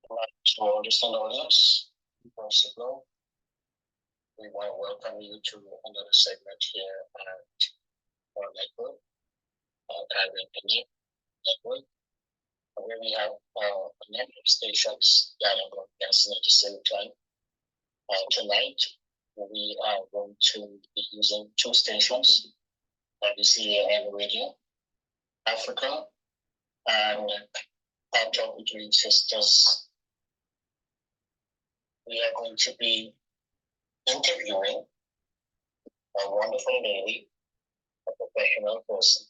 To all distant audience, first of all, we want to welcome you to another segment here at our network, Caribbean Connect Network, where we have a number of stations that are broadcasting at the same time. Tonight, we are going to be using two stations, BBC and Radio Africa, and our talk between sisters. We are going to be interviewing a wonderful lady, a professional person,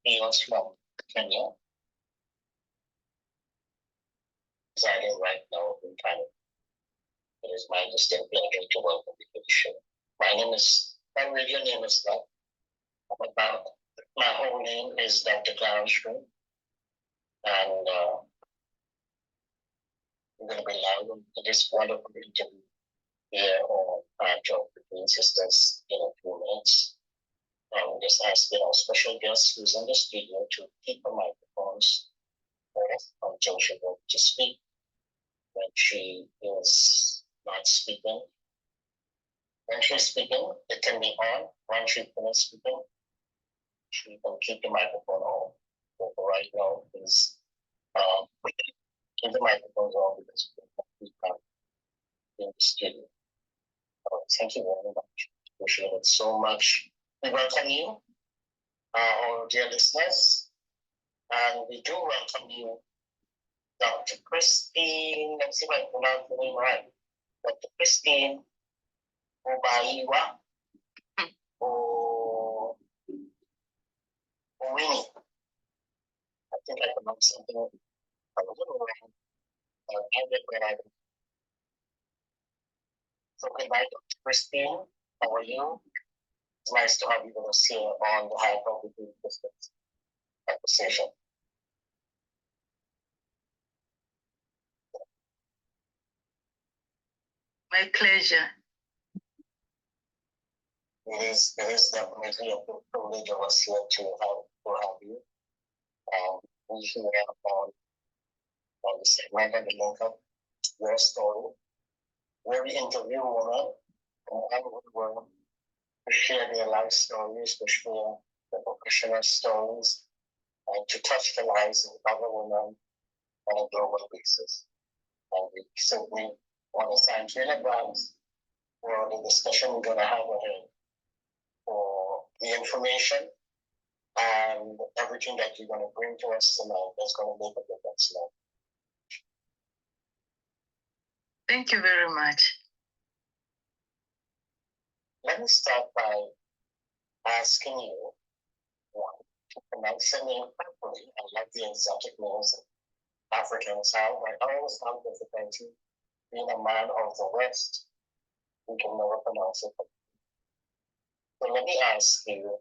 hails from Kenya, residing right now in Canada. It is my distinct pleasure to welcome you to the show. My radio name is not, my whole name is Dr. Christine, and we're going to be live in this wonderful interview here on our talk between sisters in a few minutes. And just asking our special guest who's in the studio to keep the microphones off until she's ready to speak. When she is not speaking, when she's speaking, it can be on. When she finishes speaking, she can keep the microphone on. But right now, please keep the microphones on because we can't in the studio. Thank you very much. Appreciate it so much. We welcome you, our dear listeners, and we do welcome you, Dr. Christine. Let's see if I pronounce the name right. Dr. Christine K.Obaigwa or Owinyi. I think I pronounced something a little wrong. So good night, Dr. Christine. How are you? It's nice to have you with us here on the High Probability Distance conversation. My pleasure. It is definitely a privilege of us here to have you. We here on the segment and the link up your story, where we interview women and women to share their life stories, to share their professional stories, and to touch the lives of other women on a global basis. And we certainly want to thank you in advance for the discussion we're going to have ahead, for the information and everything that you're going to bring to us tonight that's going to make a difference now. Thank you very much. Let me start by asking you to pronounce your name properly. I like the exotic names of Africans have. I always have difficulty being a man of the West who can never pronounce it. So let me ask you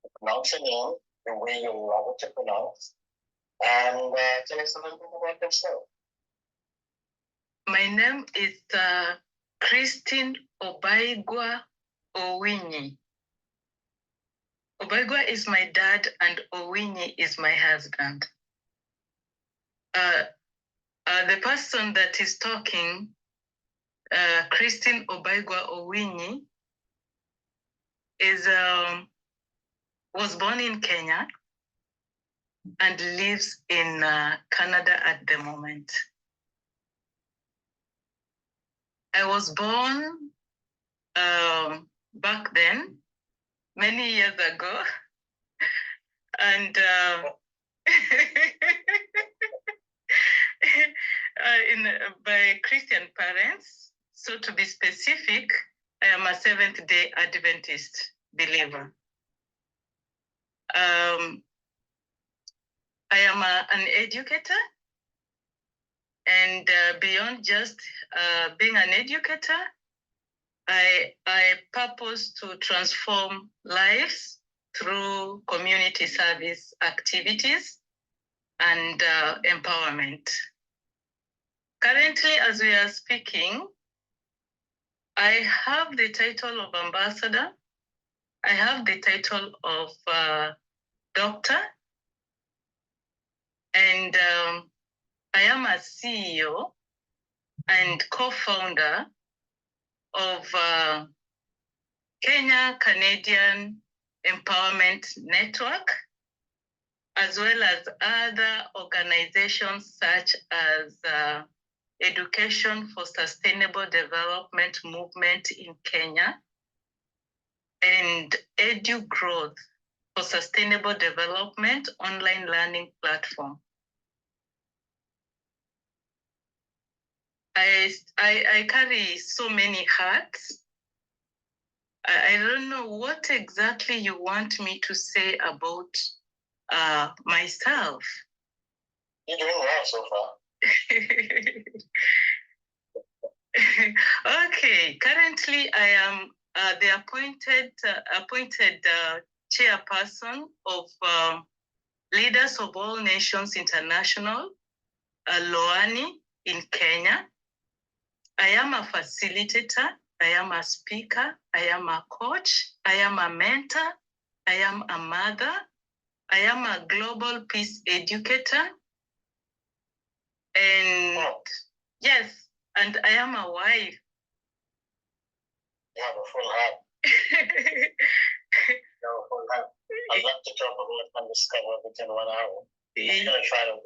to pronounce your name the way you love it to pronounce, and tell us a little bit about yourself. My name is Christine Obaigwa Owinyi. Obaigwa is my dad and Owinyi is my husband. The person that is talking, Christine Obaigwa Owinyi, was born in Kenya and lives in Canada at the moment. I was born back then, many years ago, and by Christian parents. So to be specific, I am a Seventh-day Adventist believer. I am an educator, and beyond just being an educator, I purpose to transform lives through community service activities and empowerment. Currently, as we are speaking, I have the title of ambassador. I have the title of doctor. And I am a CEO and co-founder of Kenya Canadian Empowerment Network, as well as other organizations such as Education for Sustainable Development Movement in Kenya and Edu Growth for Sustainable Development online learning platform. I carry so many hats. I don't know what exactly you want me to say about myself. You're doing well so far. Okay, currently I am the appointed chairperson of Leaders of All Nations International, Loani in Kenya. I am a facilitator, I am a speaker, I am a coach, I am a mentor, I am a mother, I am a global peace educator, and yes, and I am a wife. You have a full hat. You have a full hat. I'd love to talk about and discover within 1 hour. I'm going to try to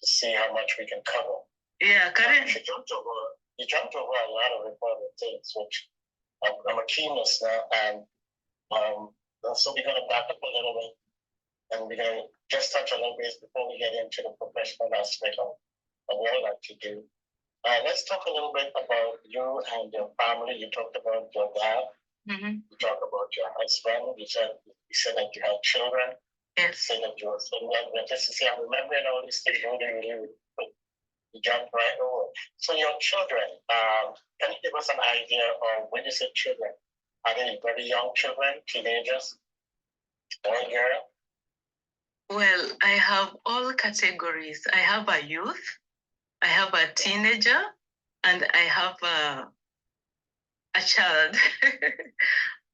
see how much we can cover. Yeah, correct. You jumped over a lot of important things, which I'm a key listener, and so we're going to back up a little bit, and we're going to just touch a little bit before we get into the professional aspect of what I like to do. Let's talk a little bit about you and your family. You talked about your dad. Mm-hmm. You talked about your husband. You said that you had children. Yes. You said that you were single. Just to see, I'm remembering all these things really. You jumped right over. So your children, can you give us an idea of when you say children? Are they very young children, teenagers, boy, girl? Well, I have all categories. I have a youth, I have a teenager, and I have a child.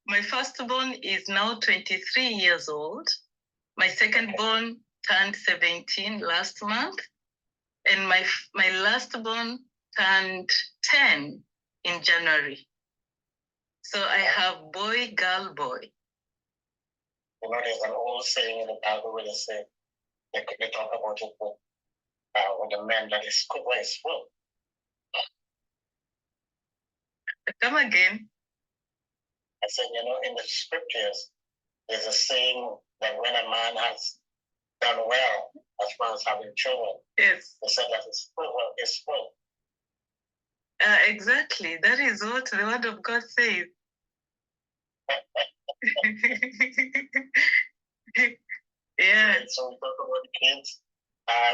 My firstborn is now 23 years old. My secondborn turned 17 last month. And my lastborn turned 10 in January. So I have boy, girl, boy. You know, there's an old saying in the Bible where they talk about it with the men that is good where it's full. Come again. I said, you know, in the scriptures, there's a saying that when a man has done well as far as having children, yes, they said that it's full. Well, it's full. Exactly. That is what the word of God says. Yeah. So we talk about the kids.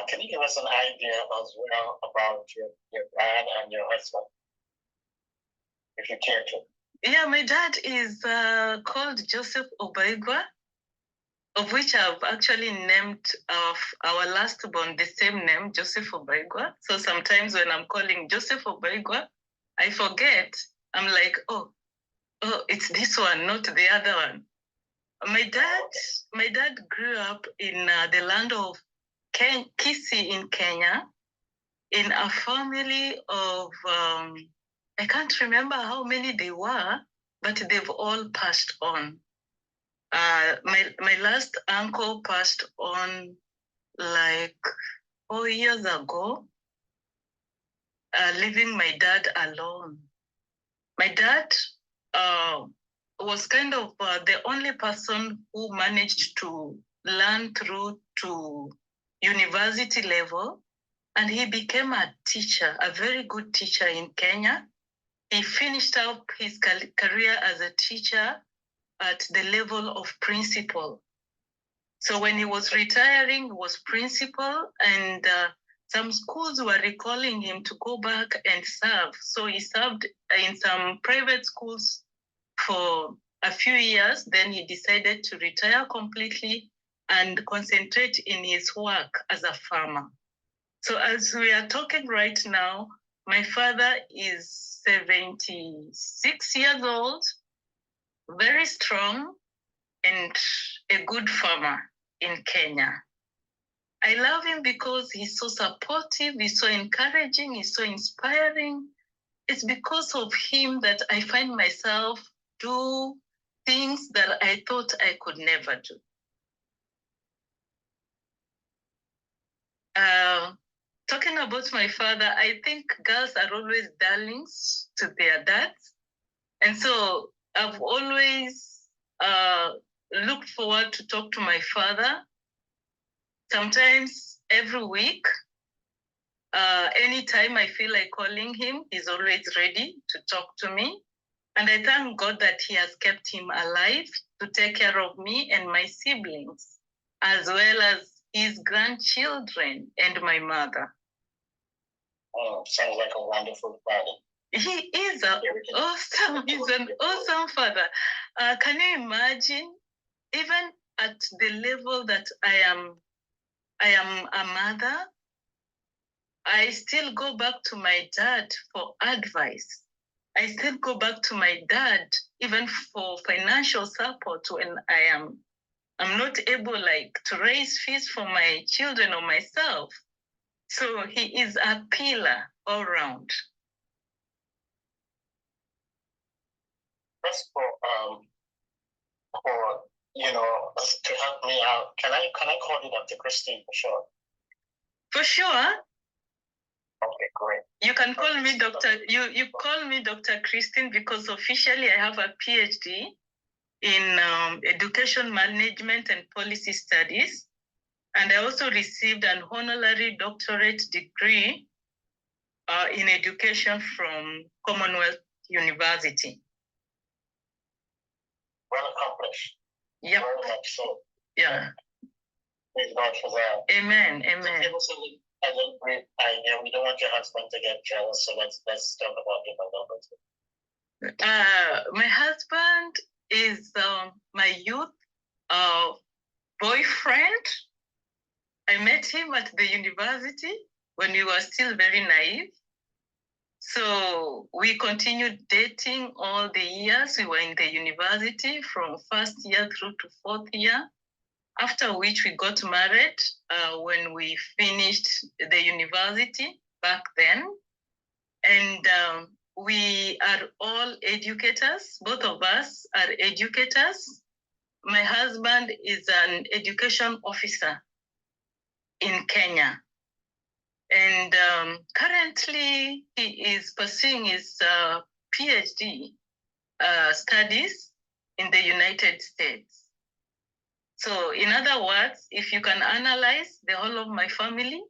Can you give us an idea as well about your dad and your husband, if you care to? Yeah, my dad is called K.Obaigwa, of which I've actually named our lastborn the same name, K.Obaigwa. So sometimes when I'm calling K.Obaigwa, I forget. I'm like, oh, it's this one, not the other one. My dad grew up in the land of Kisii in Kenya, in a family of, I can't remember how many they were, but they've all passed on. My last uncle passed on like 4 years ago, leaving my dad alone. My dad was kind of the only person who managed to learn through to university level, and he became a teacher, a very good teacher in Kenya. He finished up his career as a teacher at the level of principal. So when he was retiring, he was principal, and some schools were recalling him to go back and serve. So he served in some private schools for a few years. Then he decided to retire completely and concentrate in his work as a farmer. So as we are talking right now, my father is 76 years old, very strong, and a good farmer in Kenya. I love him because he's so supportive, he's so encouraging, he's so inspiring. It's because of him that I find myself do things that I thought I could never do. Talking about my father, I think girls are always darlings to their dads. And so I've always looked forward to talk to my father. Sometimes every week, anytime I feel like calling him, he's always ready to talk to me. And I thank God that he has kept him alive to take care of me and my siblings, as well as his grandchildren and my mother. Oh, sounds like a wonderful father. He is awesome. He's an awesome father. Can you imagine? Even at the level that I am a mother, I still go back to my dad for advice. I still go back to my dad even for financial support when I'm not able to raise fees for my children or myself. So he is a pillar all around. That's for to help me out. Can I call you Dr. Christine for sure? For sure. Okay, great. You can call me Dr. You call me Dr. Christine because officially I have a PhD in education management and policy studies. And I also received an honorary doctorate degree in education from Commonwealth University. Well accomplished. Yep. Very much so. Yeah. Praise God for that. Amen. Amen. Give us a little brief idea. We don't want your husband to get jealous, so let's talk about him a little bit. My husband is my youth boyfriend. I met him at the university when we were still very naive. So we continued dating all the years. We were in the university from first year through to fourth year, after which we got married when we finished the university back then. And we are all educators. Both of us are educators. My husband is an education officer in Kenya. And currently, he is pursuing his PhD studies in the United States. So in other words, if you can analyze the whole of my family,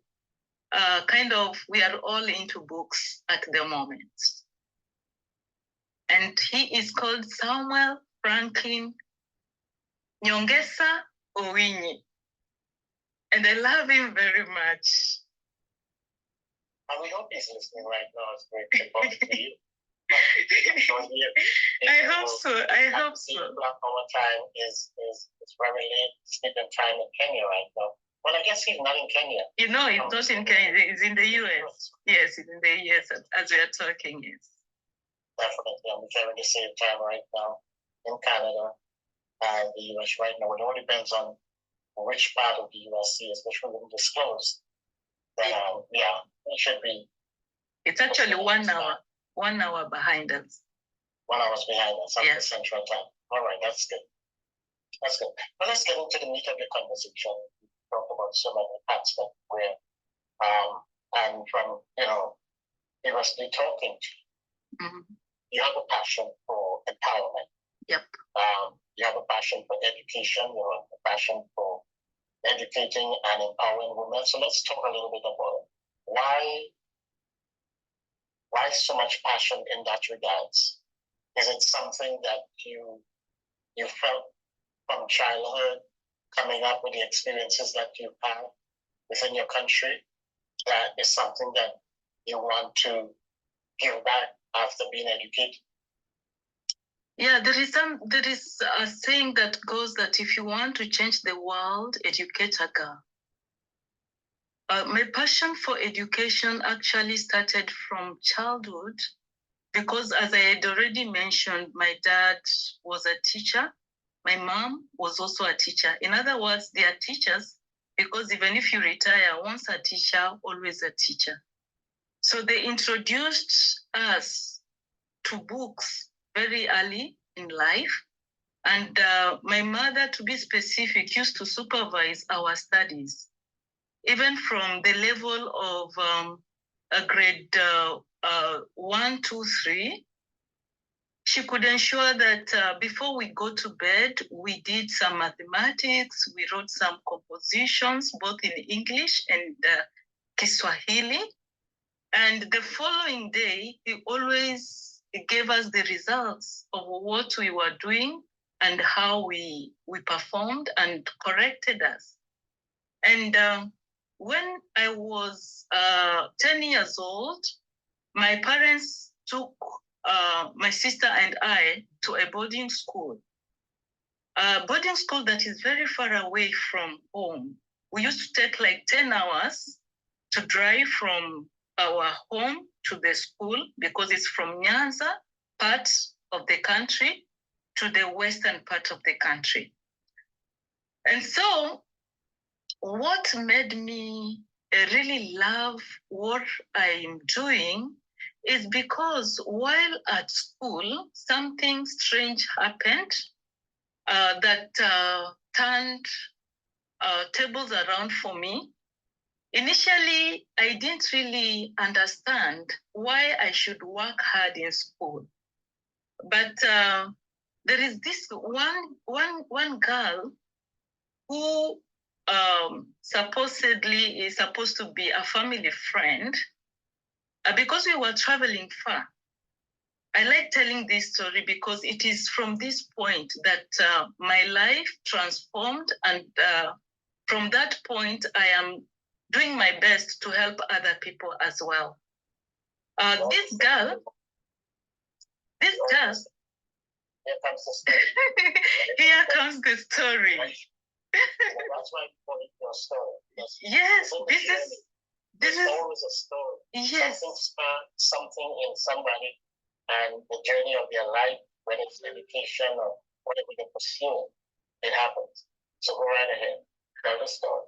we are all into books at the moment. And he is called Samuel Franklin Nyongesa Owinyi. And I love him very much. And we hope he's listening right now. It's great to talk to you. I hope so. I hope so. Our time is very late sleeping time in Kenya right now. Well, I guess he's not in Kenya. He's not in Kenya. He's in the US. Yes, he's in the US as we are talking. Yes. Definitely. I'm sharing the same time right now in Canada and the US right now. It all depends on which part of the US he is, which we will disclose. But it should be. It's actually 1 hour. 1 hour behind us. 1 hour behind us, after Central Time. All right, that's good. That's good. Well, let's get into the meat of the conversation. We talk about so many aspects where, and from, previously talking to you have a passion for empowerment. Yep. You have a passion for education. You have a passion for educating and empowering women. So let's talk a little bit about why so much passion in that regards? Is it something that you felt from childhood, coming up with the experiences that you have within your country, that is something that you want to give back after being educated? Yeah, there is a saying that goes that if you want to change the world, educate a girl. My passion for education actually started from childhood because, as I had already mentioned, my dad was a teacher. My mom was also a teacher. In other words, they are teachers because even if you retire, once a teacher, always a teacher. So they introduced us to books very early in life. And my mother, to be specific, used to supervise our studies, even from the level of a grade 1, 2, 3. She could ensure that before we go to bed, we did some mathematics, we wrote some compositions, both in English and Kiswahili. And the following day, he always gave us the results of what we were doing and how we performed, and corrected us. And when I was 10 years old, my parents took my sister and I to a boarding school. A boarding school that is very far away from home. We used to take like 10 hours to drive from our home to the school, because it's from Nyanza part of the country to the western part of the country. And so what made me really love what I'm doing is because while at school, something strange happened that turned tables around for me. Initially, I didn't really understand why I should work hard in school. But there is this one girl who supposedly is supposed to be a family friend, because we were traveling far. I like telling this story because it is from this point that my life transformed, and from that point, I am doing my best to help other people as well. This girl. Here comes the story. Here comes the story. That's why you call it your story. Yes, this is always a story. Yes. Something sparked something in somebody, and the journey of their life, whether it's education or whatever they pursue, it happens. So go right ahead. Tell the story.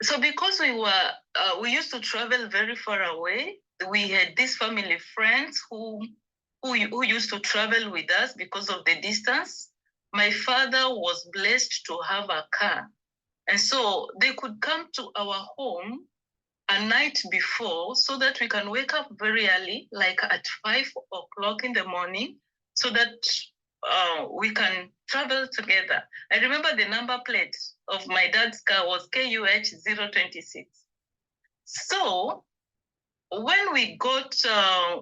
So because we used to travel very far away, we had these family friends who used to travel with us because of the distance. My father was blessed to have a car. And so they could come to our home a night before so that we can wake up very early, like at 5 o'clock in the morning, so that we can travel together. I remember the number plate of my dad's car was KUH 026. So when we got,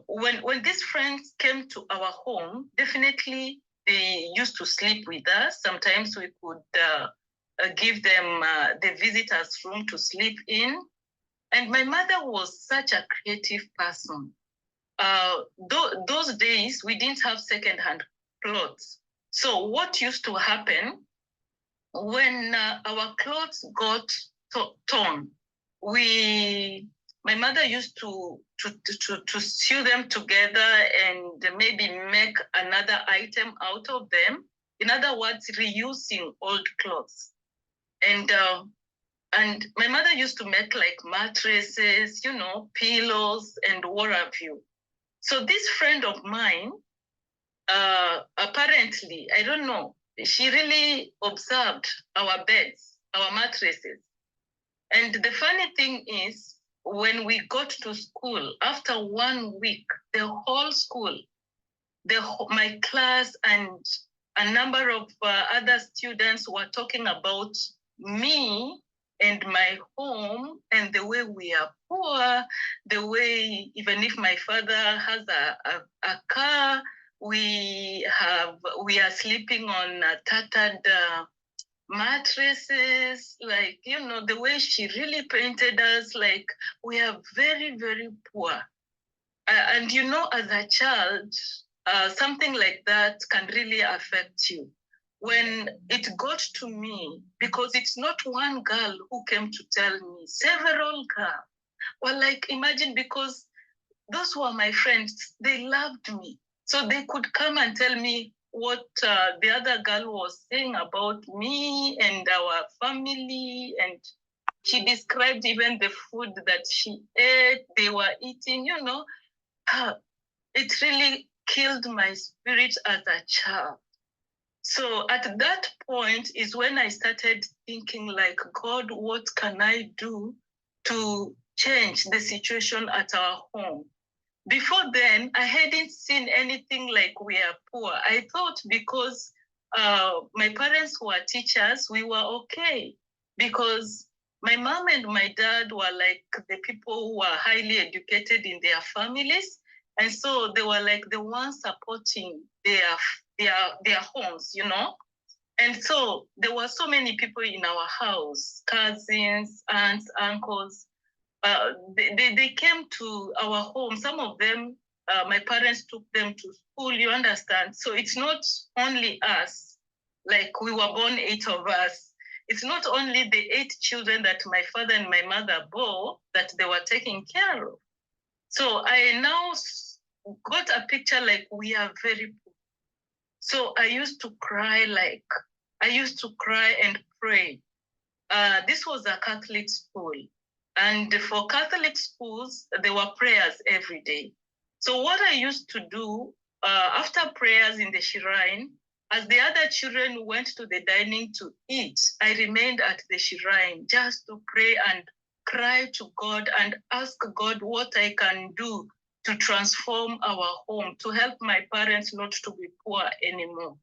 when these friends came to our home, definitely they used to sleep with us. Sometimes we could give them the visitors' room to sleep in. And my mother was such a creative person. Those days, we didn't have second-hand clothes. So what used to happen, when our clothes got torn, my mother used to sew them together and maybe make another item out of them. In other words, reusing old clothes. And my mother used to make like mattresses, pillows, and what have you. So this friend of mine, apparently, I don't know, she really observed our beds, our mattresses. And the funny thing is, when we got to school, after 1 week, the whole school, my class and a number of other students were talking about me and my home, and the way we are poor, the way, even if my father has a car, we are sleeping on tattered mattresses, like, the way she really painted us, like we are very, very poor. And as a child, something like that can really affect you. When it got to me, because it's not one girl who came to tell me, several girls. Well, like, imagine, because those were my friends, they loved me. So they could come and tell me what the other girl was saying about me and our family. And She described even the food that she ate, they were eating, you know. It really killed my spirit as a child. So at that point is when I started thinking like, God, what can I do to change the situation at our home? Before then, I hadn't seen anything like we are poor. I thought because my parents were teachers, we were okay. Because my mom and my dad were like the people who were highly educated in their families. And so they were like the ones supporting their homes, you know. And so there were so many people in our house, cousins, aunts, uncles. They came to our home. Some of them, my parents took them to school, you understand? So it's not only us, like we were born 8 of us. It's not only the 8 children that my father and my mother bore that they were taking care of. So I now got a picture like we are very poor. So I used to cry and pray. This was a Catholic school. And for Catholic schools, there were prayers every day. So what I used to do after prayers in the shrine, as the other children went to the dining to eat, I remained at the shrine just to pray and cry to God and ask God what I can do to transform our home, to help my parents not to be poor anymore.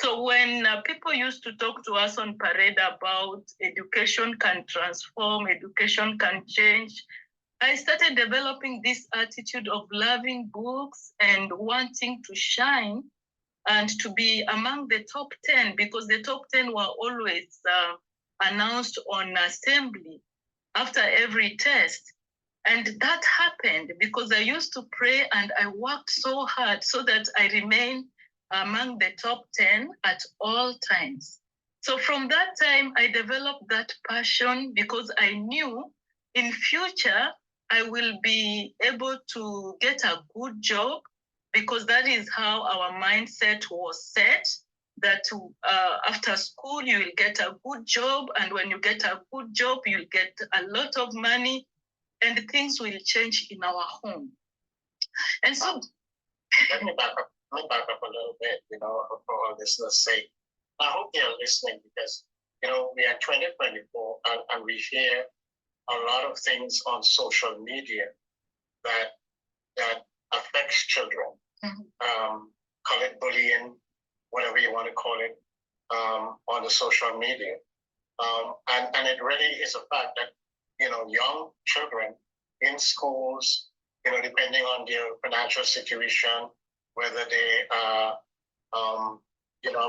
So when people used to talk to us on parade about education can transform, education can change, I started developing this attitude of loving books and wanting to shine and to be among the top 10, because the top 10 were always announced on assembly after every test. And that happened because I used to pray and I worked so hard so that I remain among the top 10 at all times. So from that time, I developed that passion because I knew in future, I will be able to get a good job, because that is how our mindset was set, that after school, you will get a good job. And when you get a good job, you'll get a lot of money and things will change in our home. And so, let me back up a little bit, for all listeners' sake. I hope they're listening because, we are 2024 and we hear a lot of things on social media that affects children. Call it bullying, whatever you want to call it, on the social media. And it really is a fact that, young children in schools, depending on their financial situation, whether they are,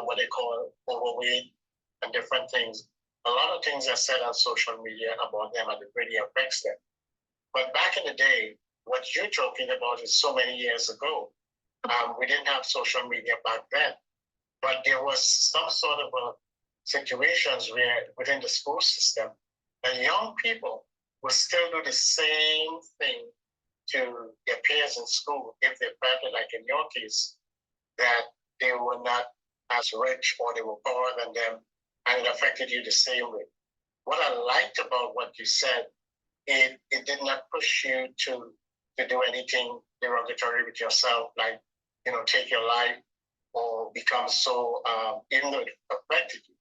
what they call overweight and different things. A lot of things are said on social media about them and it really affects them. But back in the day, what you're talking about is so many years ago. We didn't have social media back then, but there was some sort of situations where within the school system, that young people will still do the same thing to their peers in school if they felt, like in your case, that they were not as rich or they were poorer than them, and it affected you the same way. What I liked about what you said, it did not push you to do anything derogatory with yourself, like, take your life or become so, even though it affected you,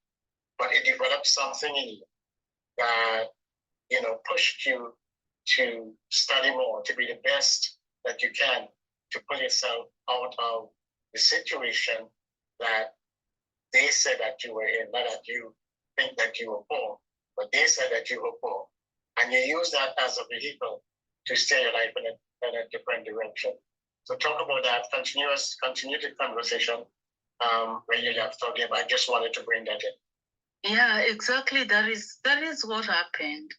but it developed something in you that, pushed you to study more, to be the best that you can, to pull yourself out of the situation that they said that you were in, not that you think that you were poor, but they said that you were poor. And you use that as a vehicle to steer your life in a different direction. So talk about that, continue the conversation when you have talking about. I just wanted to bring that in. Yeah, exactly. That is what happened.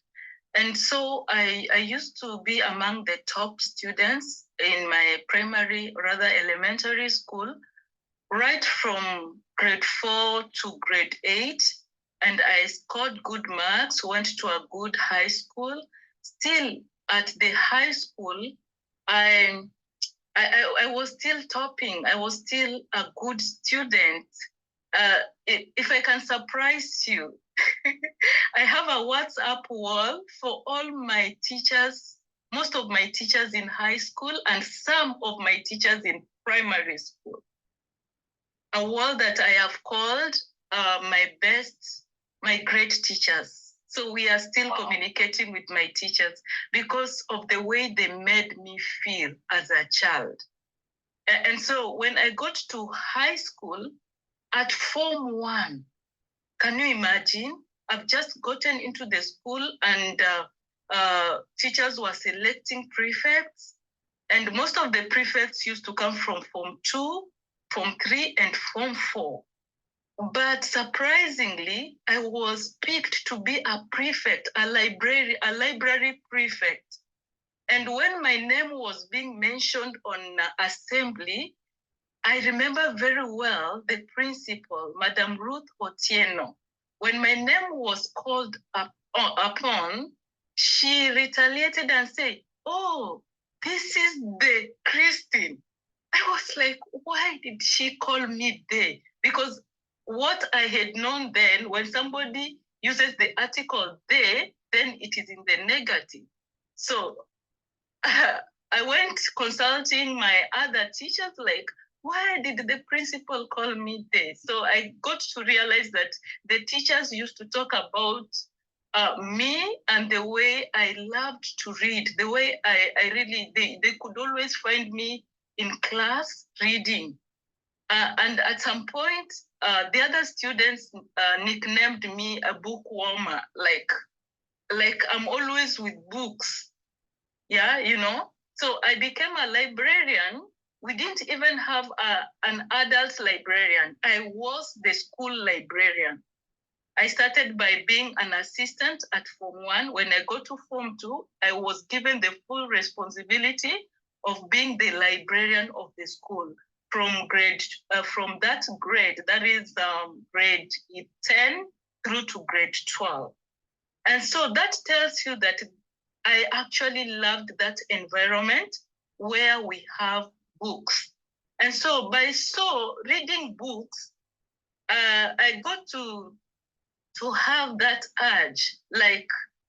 And so I used to be among the top students in my elementary school, right from grade 4 to grade 8. And I scored good marks, went to a good high school. Still at the high school, I was still topping. I was still a good student. If I can surprise you, I have a WhatsApp wall for all my teachers, most of my teachers in high school and some of my teachers in primary school. A wall that I have called my great teachers. So we are still communicating with my teachers because of the way they made me feel as a child. And so when I got to high school, at Form 1, can you imagine? I've just gotten into the school and teachers were selecting prefects. And most of the prefects used to come from Form 2, Form 3, and Form 4. But surprisingly, I was picked to be a prefect, a library prefect. And when my name was being mentioned on assembly, I remember very well the principal, Madam Ruth Otieno. When my name was called upon, she retaliated and said, "Oh, this is the Christine." I was like, why did she call me they? Because what I had known then, when somebody uses the article they, then it is in the negative. So I went consulting my other teachers, like, why did the principal call me they? So I got to realize that the teachers used to talk about me and the way I loved to read, the way I really, they could always find me in class reading. And at some point, the other students nicknamed me a bookwormer, like I'm always with books. Yeah, you know? So I became a librarian. We didn't even have an adult librarian. I was the school librarian. I started by being an assistant at Form 1. When I got to Form 2, I was given the full responsibility of being the librarian of the school from that grade, that is grade 10 through to grade 12. And so that tells you that I actually loved that environment where we have books. And so by reading books, I got to have that urge. Like,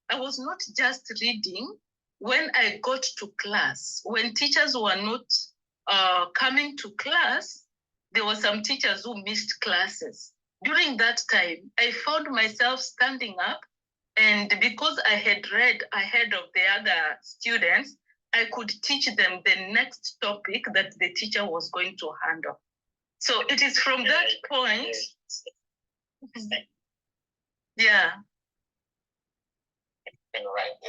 I was not just reading. When I got to class, when teachers were not coming to class, there were some teachers who missed classes. During that time, I found myself standing up, and because I had read ahead of the other students, I could teach them the next topic that the teacher was going to handle. So it is from that point. Yeah. Right.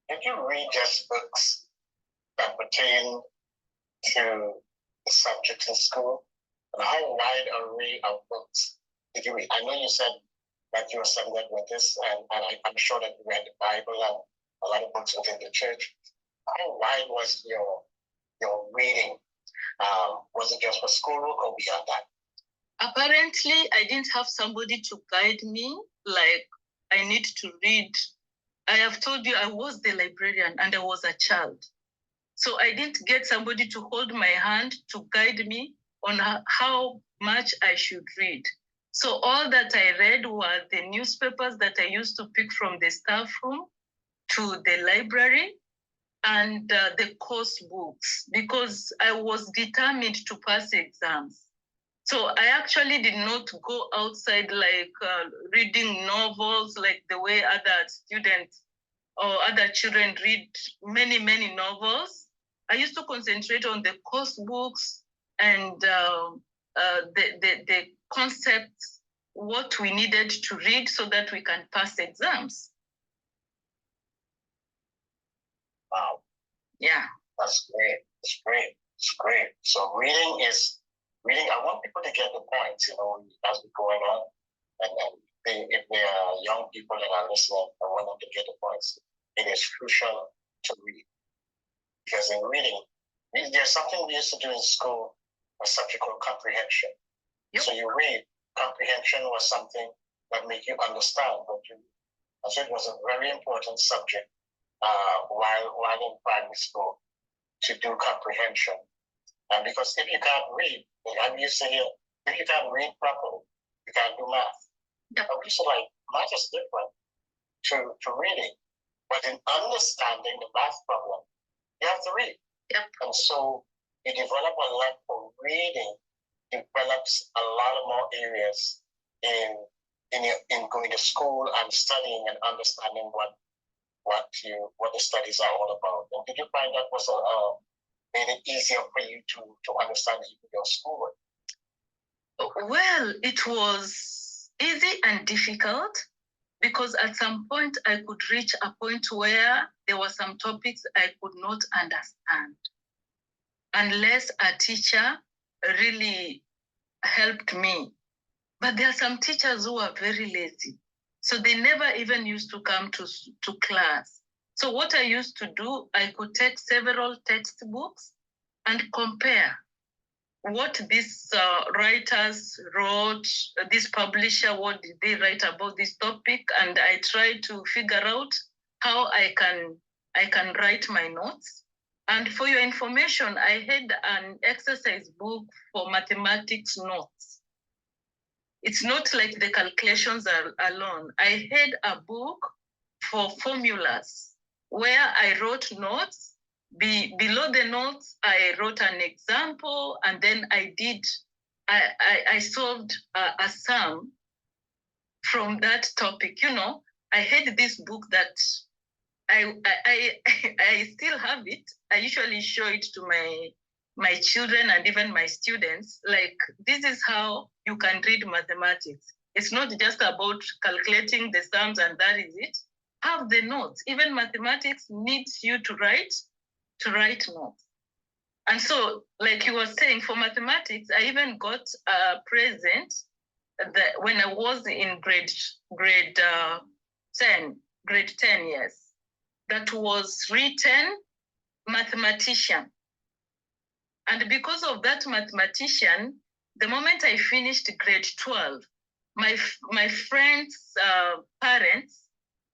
Did you read just books that pertain to the subject in school? And how wide array of books did you read? I know you said that you were Seventh Adventist, and I'm sure that you read the Bible and a lot of books within the church. How wide was your reading? Was it just for schoolwork or beyond that? Apparently, I didn't have somebody to guide me. Like, I need to read. I have told you I was the librarian and I was a child. So I didn't get somebody to hold my hand to guide me on how much I should read. So all that I read were the newspapers that I used to pick from the staff room to the library and the course books, because I was determined to pass exams. So I actually did not go outside like reading novels like the way other students or other children read many, many novels. I used to concentrate on the course books and the concepts, what we needed to read so that we can pass exams. Wow. Yeah. That's great. It's great. It's great. So reading, I want people to get the point, as we go along. And if there are young people that are listening, I want them to get the points. It is crucial to read. Because in reading, there's something we used to do in school, a subject called comprehension. Yep. So you read, comprehension was something that made you understand what you read. And so it was a very important subject while in primary school to do comprehension. And because if you can't read, I'm used to hear If you can't read properly, you can't do math. Yep. Okay, so like math is different to reading, but in understanding the math problem, you have to read. Yep. And so you develop a lot for reading, develops a lot of more areas in going to school and studying and understanding what the studies are all about. And did you find that was made it easier for you to understand even your schoolwork? Well, it was easy and difficult because at some point I could reach a point where there were some topics I could not understand unless a teacher really helped me. But there are some teachers who are very lazy. So they never even used to come to class. So what I used to do, I could take several textbooks and compare what these writers wrote, this publisher, what did they write about this topic? And I try to figure out how I can write my notes. And for your information, I had an exercise book for mathematics notes. It's not like the calculations are alone. I had a book for formulas where I wrote notes. Below the notes, I wrote an example, and then I solved a sum from that topic. You know, I had this book that I still have it. I usually show it to my children and even my students. Like, this is how you can read mathematics. It's not just about calculating the sums and that is it. Have the notes. Even mathematics needs you to write notes. And so, like you were saying, for mathematics, I even got a present that when I was in grade 10, yes, that was written mathematician. And because of that mathematician, the moment I finished grade 12, my friends' parents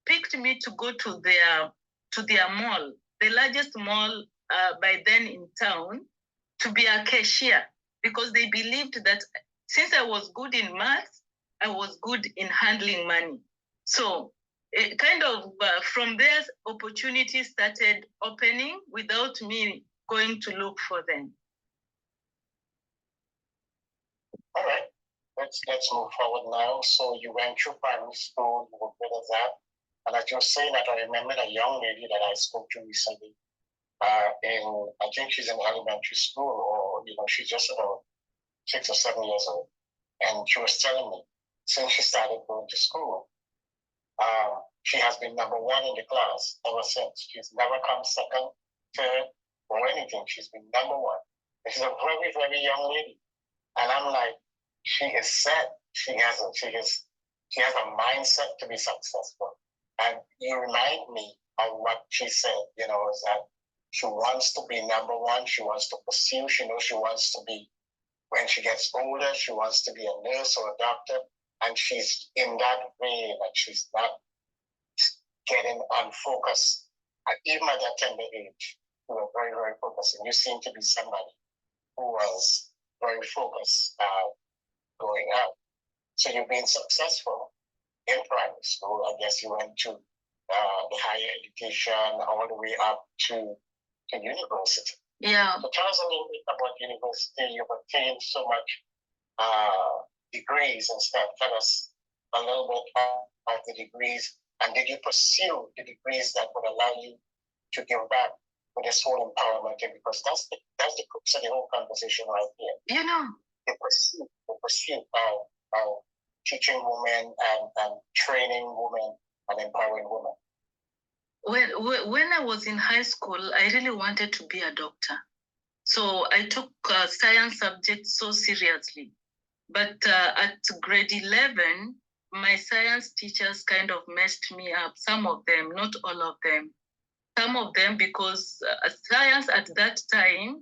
picked me to go to their mall, the largest mall by then in town, to be a cashier, because they believed that since I was good in math, I was good in handling money. So it kind of from there, opportunities started opening without me going to look for them. All right, let's move forward now. So you went through primary school, you were good at that. And as you're saying that, I remember a young lady that I spoke to recently. I think she's in elementary school, or she's just about 6 or 7 years old. And she was telling me, since she started going to school, she has been number one in the class ever since. She's never come second, third, or anything. She's been number one. And she's a very, very young lady. And I'm like, she is set. She has a mindset to be successful. And you remind me of what she said, is that she wants to be number one. She wants to pursue. She knows she wants to be, when she gets older, she wants to be a nurse or a doctor. And she's in that way, that she's not getting unfocused. And even at that tender age, you were very, very focused. And you seem to be somebody who was very focused growing up. So you've been successful in primary school. I guess you went to the higher education all the way up to university. Yeah. So tell us a little bit about university. You've obtained so much degrees and stuff. Tell us a little bit of the degrees. And did you pursue the degrees that would allow you to give back with this whole empowerment thing? Because that's the crux of the whole conversation right here. The pursuit of teaching women and training women and empowering women. When I was in high school, I really wanted to be a doctor. So I took science subjects so seriously. But at grade 11, my science teachers kind of messed me up. Some of them, not all of them. Some of them, because science at that time,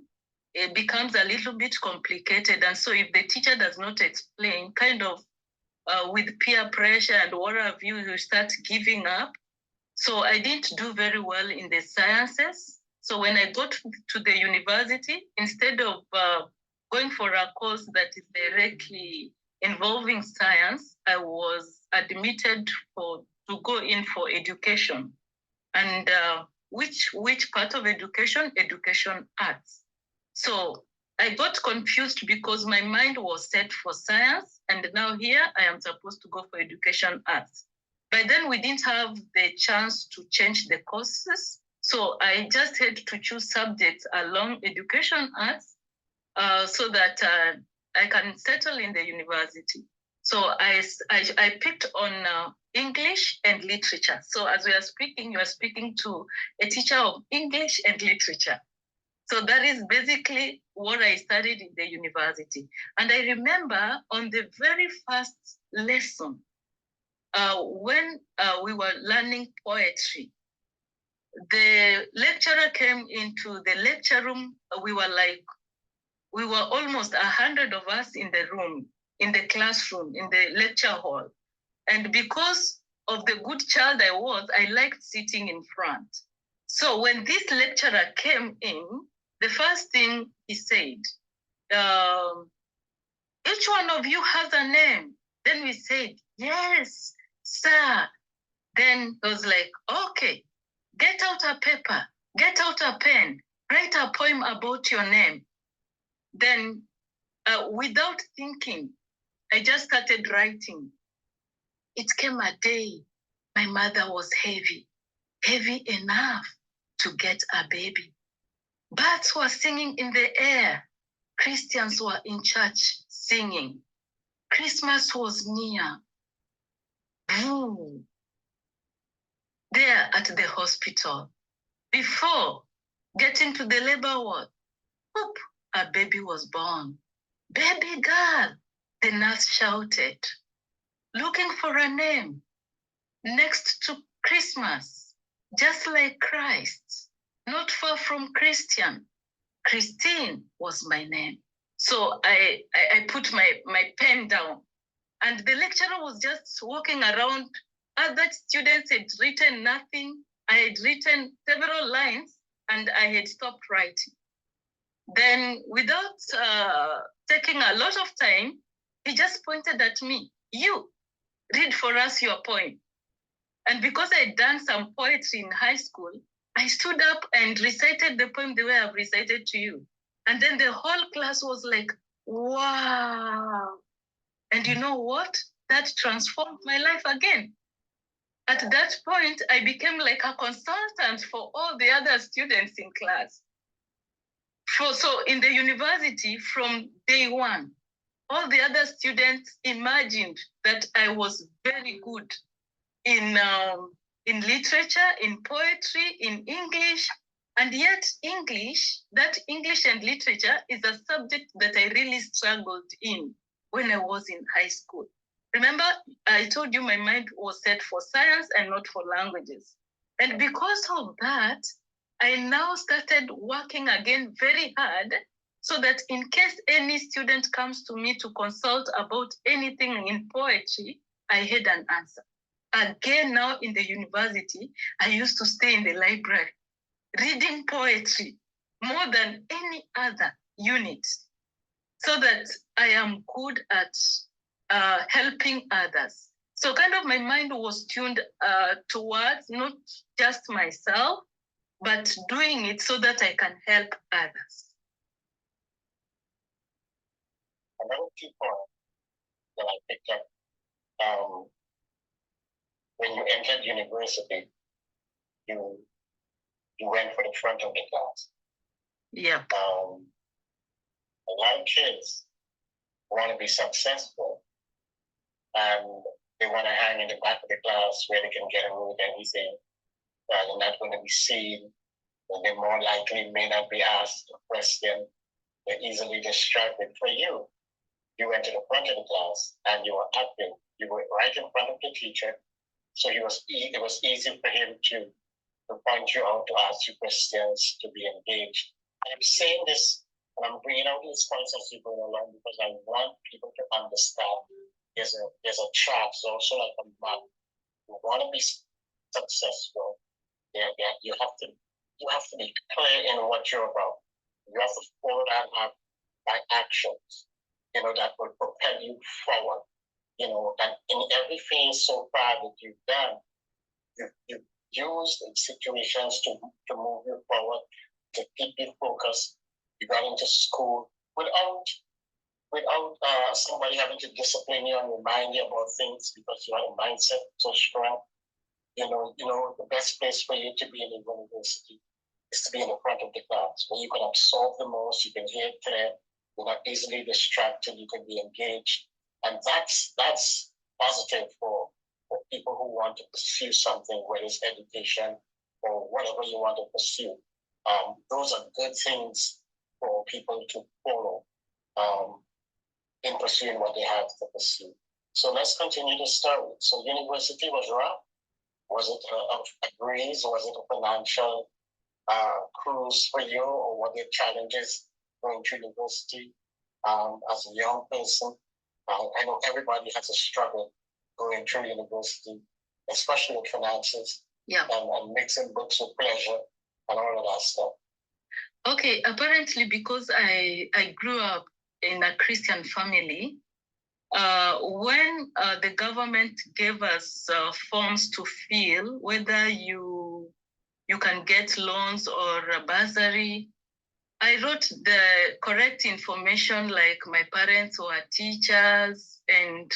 it becomes a little bit complicated. And so if the teacher does not explain, kind of with peer pressure and what have you, you start giving up. So I didn't do very well in the sciences. So when I got to the university, instead of going for a course that is directly involving science, I was admitted to go in for education. And which part of education? Education arts. So I got confused because my mind was set for science, and now here I am supposed to go for education arts. By then we didn't have the chance to change the courses, so I just had to choose subjects along education arts so that I can settle in the university. So I picked on English and literature. So as we are speaking, you are speaking to a teacher of English and literature. So that is basically what I studied in the university. And I remember on the very first lesson, when we were learning poetry, the lecturer came into the lecture room. We were almost 100 of us in the room, in the classroom, in the lecture hall. And because of the good child I was, I liked sitting in front. So when this lecturer came in, the first thing he said, each one of you has a name. Then we said, yes, sir. Then he was like, okay, get out a paper, get out a pen, write a poem about your name. Then without thinking, I just started writing. It came a day, my mother was heavy enough to get a baby. Birds were singing in the air. Christians were in church singing. Christmas was near. Ooh. There at the hospital. Before getting to the labor ward, whoop, a baby was born. Baby girl, the nurse shouted, looking for a name next to Christmas, just like Christ, not far from Christian. Christine was my name. So I put my pen down, and the lecturer was just walking around. Other students had written nothing. I had written several lines, and I had stopped writing. Then, without taking a lot of time, he just pointed at me. You, read for us your poem. And because I had done some poetry in high school, I stood up and recited the poem the way I've recited to you. And then the whole class was like, wow. And you know what? That transformed my life again. At that point, I became like a consultant for all the other students in class. So in the university, from day one, all the other students imagined that I was very good in literature, in poetry, in English. And yet English, that English and literature is a subject that I really struggled in when I was in high school. Remember, I told you my mind was set for science and not for languages. And because of that, I now started working again very hard so that in case any student comes to me to consult about anything in poetry, I had an answer. Again, now in the university, I used to stay in the library, reading poetry more than any other unit, so that I am good at helping others. So kind of my mind was tuned towards not just myself, but doing it so that I can help others. Another key point that I picked up, when you entered university, you went for the front of the class. Yeah. A lot of kids want to be successful, and they want to hang in the back of the class where they can get away with anything. They're not going to be seen, and they more likely may not be asked a question. They're easily distracted. For you, you went to the front of the class and you were active. You were right in front of the teacher, so it was easy for him to point you out, to ask you questions, to be engaged. And I'm saying this, and I'm bringing out these points as you go along because I want people to understand there's a track, so also like a map. You want to be successful. You have to be clear in what you're about. You have to follow that map by actions, that will propel you forward. And in every phase so far that you've done, you've used situations to move you forward, to keep you focused. You got into school without somebody having to discipline you and remind you about things because you have a mindset so strong. The best place for you to be in a university is to be in the front of the class where you can absorb the most, you can hear clear, you're not easily distracted, you can be engaged. And that's positive for people who want to pursue something, whether it's education or whatever you want to pursue. Those are good things for people to follow in pursuing what they have to pursue. So let's continue the story. So university was rough. Was it a breeze? Was it a financial cruise for you, or were there challenges going to university as a young person? I know everybody has a struggle going through university, especially with finances, and mixing books with pleasure and all of that stuff. Okay, apparently because I grew up in a Christian family, when the government gave us forms to fill, whether you can get loans or a bursary, I wrote the correct information, like my parents were teachers, and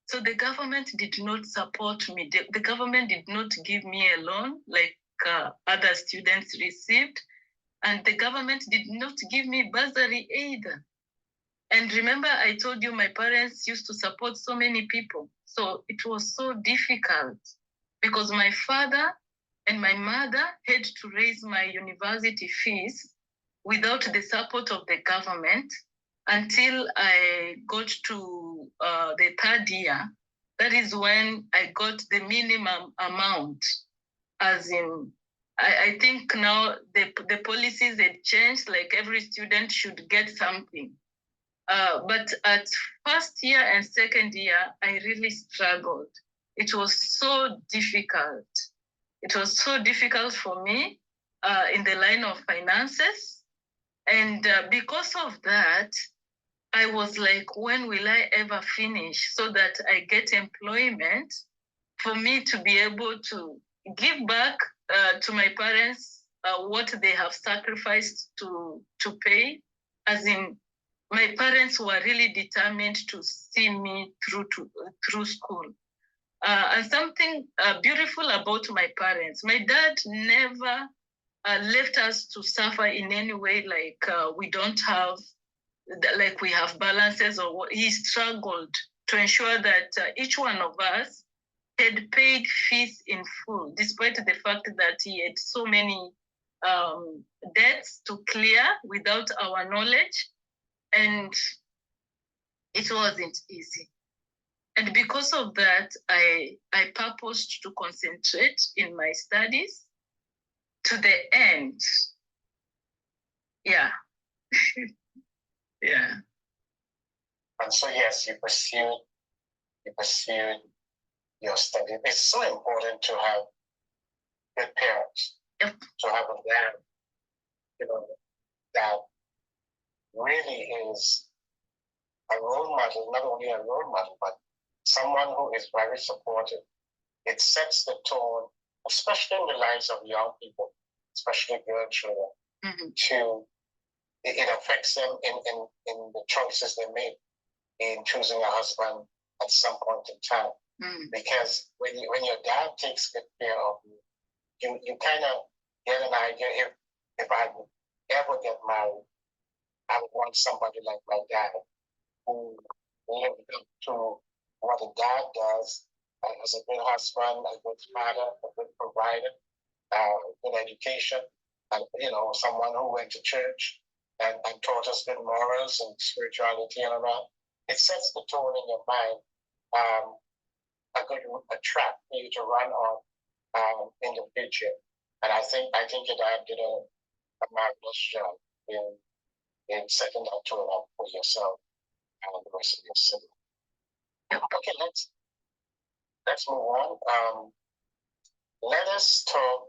so the government did not support me. The government did not give me a loan like other students received, and the government did not give me bursary either. And remember, I told you my parents used to support so many people. So it was so difficult because my father and my mother had to raise my university fees without the support of the government until I got to the third year. That is when I got the minimum amount, as in, I think now the policies had changed, like every student should get something. But at first year and second year, I really struggled. It was so difficult. It was so difficult for me in the line of finances. And because of that, I was like, when will I ever finish so that I get employment for me to be able to give back to my parents what they have sacrificed to pay, as in, my parents were really determined to see me through school. And something beautiful about my parents, my dad never left us to suffer in any way, like we don't have, like we have balances or what. He struggled to ensure that each one of us had paid fees in full, despite the fact that he had so many debts to clear without our knowledge. And it wasn't easy. And because of that, I purposed to concentrate in my studies to the end. Yeah. Yeah. And so, yes, you pursued your study. It's so important to have good parents, to have a dad, that really is a role model, not only a role model, but someone who is very supportive. It sets the tone, especially in the lives of young people, especially girl children, it affects them in the choices they make in choosing a husband at some point in time. Because when your dad takes good care of you, you kind of get an idea, if I would ever get married, I would want somebody like my dad, who lived up to what a dad does as a good husband, a good father, a good provider, good education, and someone who went to church and taught us good morals and spirituality and all that. It sets the tone in your mind, a track for you to run on in the future. And I think your dad did a marvelous job in setting that tone up for yourself and the rest of your siblings. Okay, let's move on. Let us talk.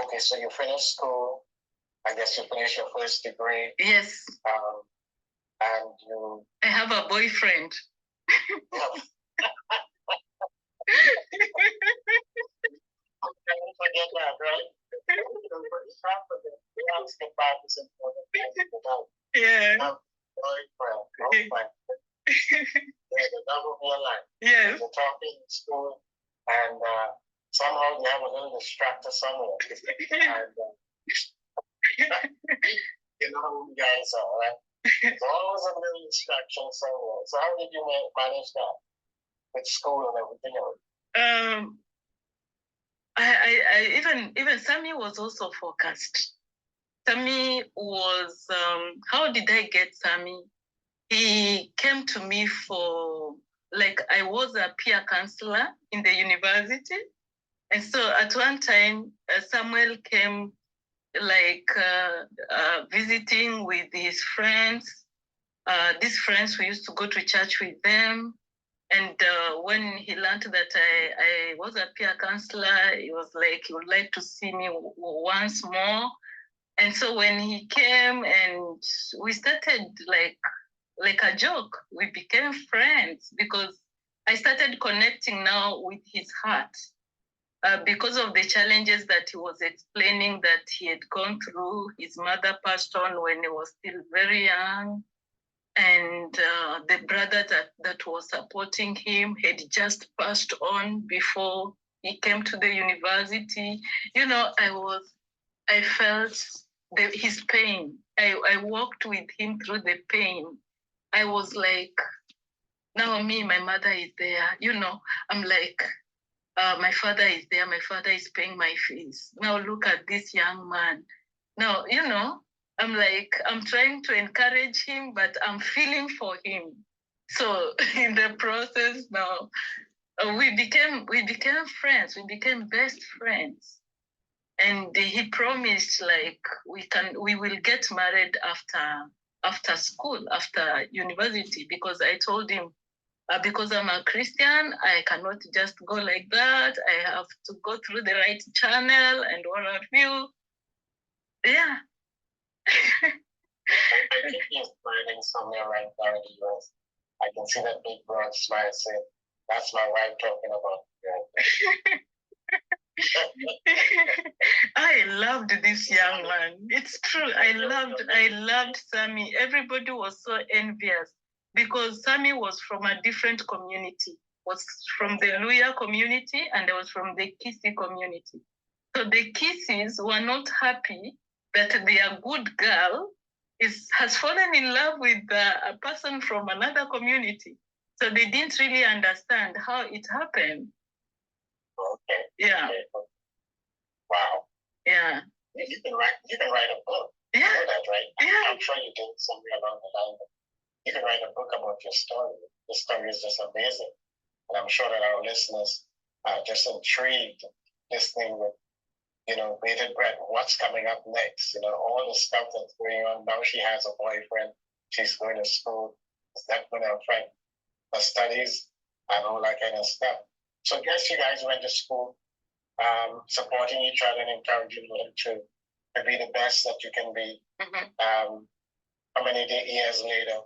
Okay, so you finished school. I guess you finished your first degree. Yes. and you... I have a boyfriend. Don't forget that, right? Yeah. Boyfriend. There's a double real life. Yes. You're talking in school, and somehow you have a little distractor somewhere. And you know who you guys are, right? There's always a little distraction somewhere. So how did you manage that with school and everything else? I even Sammy was also focused. Sammy was how did I get Sammy? He came to me for, like, I was a peer counselor in the university, and so at one time Samuel came, like, visiting with his friends. These friends, we used to go to church with them. And when he learned that I was a peer counselor, he was like, he would like to see me once more. And so when he came and we started like a joke, we became friends because I started connecting now with his heart. Because of the challenges that he was explaining that he had gone through. His mother passed on when he was still very young. And the brother that was supporting him had just passed on before he came to the university. You know, I felt his pain. I walked with him through the pain. I was like, now me, my mother is there. You know, I'm like, my father is there. My father is paying my fees. Now look at this young man. Now, you know, I'm like, I'm trying to encourage him, but I'm feeling for him. So in the process now, we became friends. We became best friends. And he promised, like, we will get married after school, after university, because I told him, because I'm a Christian, I cannot just go like that. I have to go through the right channel and what have you. Yeah. I think he's smiling somewhere right now in the US. I can see that big broad smile saying, that's my wife talking about you. I loved this young man. It's true. I loved Sammy. Everybody was so envious because Sammy was from a different community. Was from the Luya community and I was from the Kisi community. So the Kisis were not happy that their good girl has fallen in love with a person from another community. So they didn't really understand how it happened. Okay. Yeah. Okay. Wow. Yeah. You can write a book. Yeah. You know that, right? Yeah. I'm sure you did somewhere along the line. You can write a book about your story. The story is just amazing. And I'm sure that our listeners are just intrigued listening with, you know, bated breath. What's coming up next? You know, all the stuff that's going on. Now she has a boyfriend. She's going to school. Is that going to affect her studies and all that kind of stuff? So I guess you guys went to school, supporting each other and encouraging them to be the best that you can be. Mm-hmm. How many years later,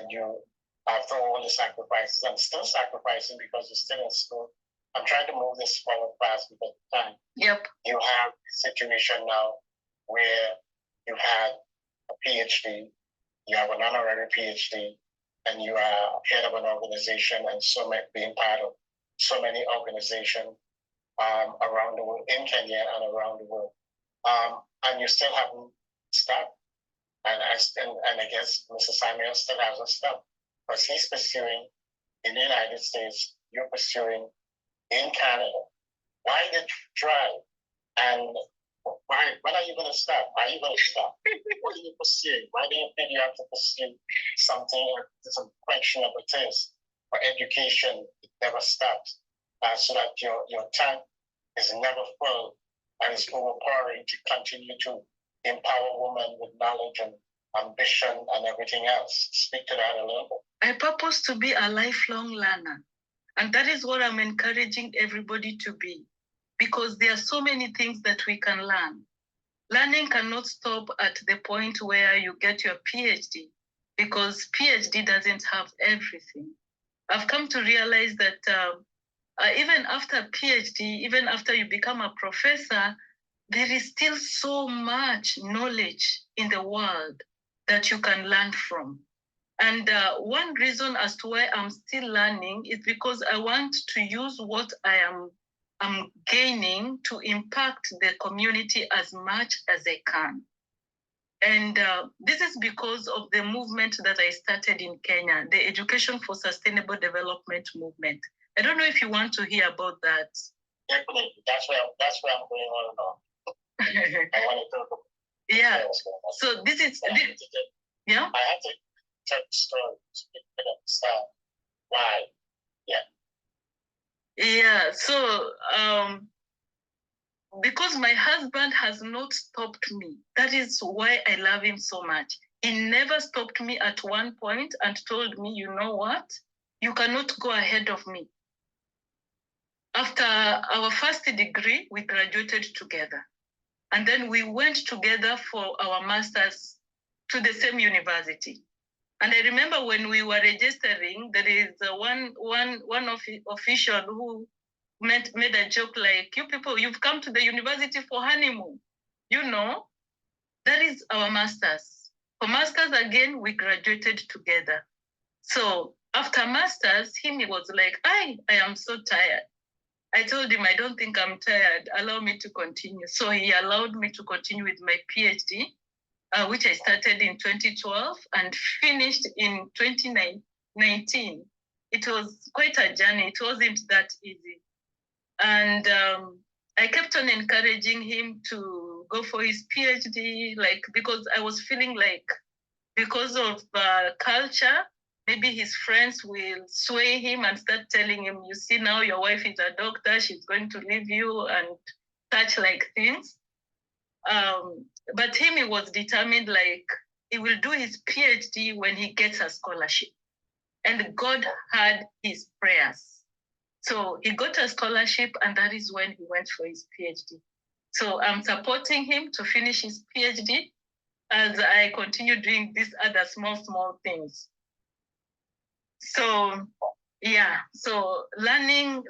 you, after all the sacrifices, and still sacrificing because you're still in school. I'm trying to move this forward fast because of time. Yep. You have a situation now where you've had a PhD, you have an honorary PhD, and you are head of an organization and being part of so many organizations around the world, in Kenya and around the world. And you still haven't stopped. And I guess Mr. Samuel still hasn't stopped because he's pursuing in the United States, you're pursuing in Canada. Why did you try? And when are you going to stop? Why are you going to stop? What are you pursuing? Why do you think you have to pursue something? It's unquestionable taste for education. It never stops. So that your tank is never full and is overpowering to continue to empower women with knowledge and ambition and everything else. Speak to that a little bit. I purpose to be a lifelong learner. And that is what I'm encouraging everybody to be. Because there are so many things that we can learn. Learning cannot stop at the point where you get your PhD. because PhD doesn't have everything. I've come to realize that even after PhD, even after you become a professor, there is still so much knowledge in the world that you can learn from. And one reason as to why I'm still learning is because I want to use what I'm gaining to impact the community as much as I can. And this is because of the movement that I started in Kenya, the Education for Sustainable Development movement. I don't know if you want to hear about that. Definitely. That's where I'm going on now. I want to talk about yeah. So this is yeah. I have to tell the story to understand why. Yeah. Yeah. So because my husband has not stopped me. That is why I love him so much. He never stopped me at one point and told me, you know what? You cannot go ahead of me. After our first degree, we graduated together. And then we went together for our masters to the same university. And I remember when we were registering, there is one official who made a joke like, you people, you've come to the university for honeymoon. You know, that is our masters. For masters, again, we graduated together. So after masters, he was like, I am so tired. I told him, I don't think I'm tired. Allow me to continue. So he allowed me to continue with my PhD, which I started in 2012 and finished in 2019. It was quite a journey. It wasn't that easy. And I kept on encouraging him to go for his PhD, like, because I was feeling like because of culture, maybe his friends will sway him and start telling him, you see, now your wife is a doctor, she's going to leave you and such like things. But him, he was determined, like, he will do his PhD when he gets a scholarship. And God heard his prayers. So he got a scholarship, and that is when he went for his PhD. So I'm supporting him to finish his PhD as I continue doing these other small things. So yeah, so learning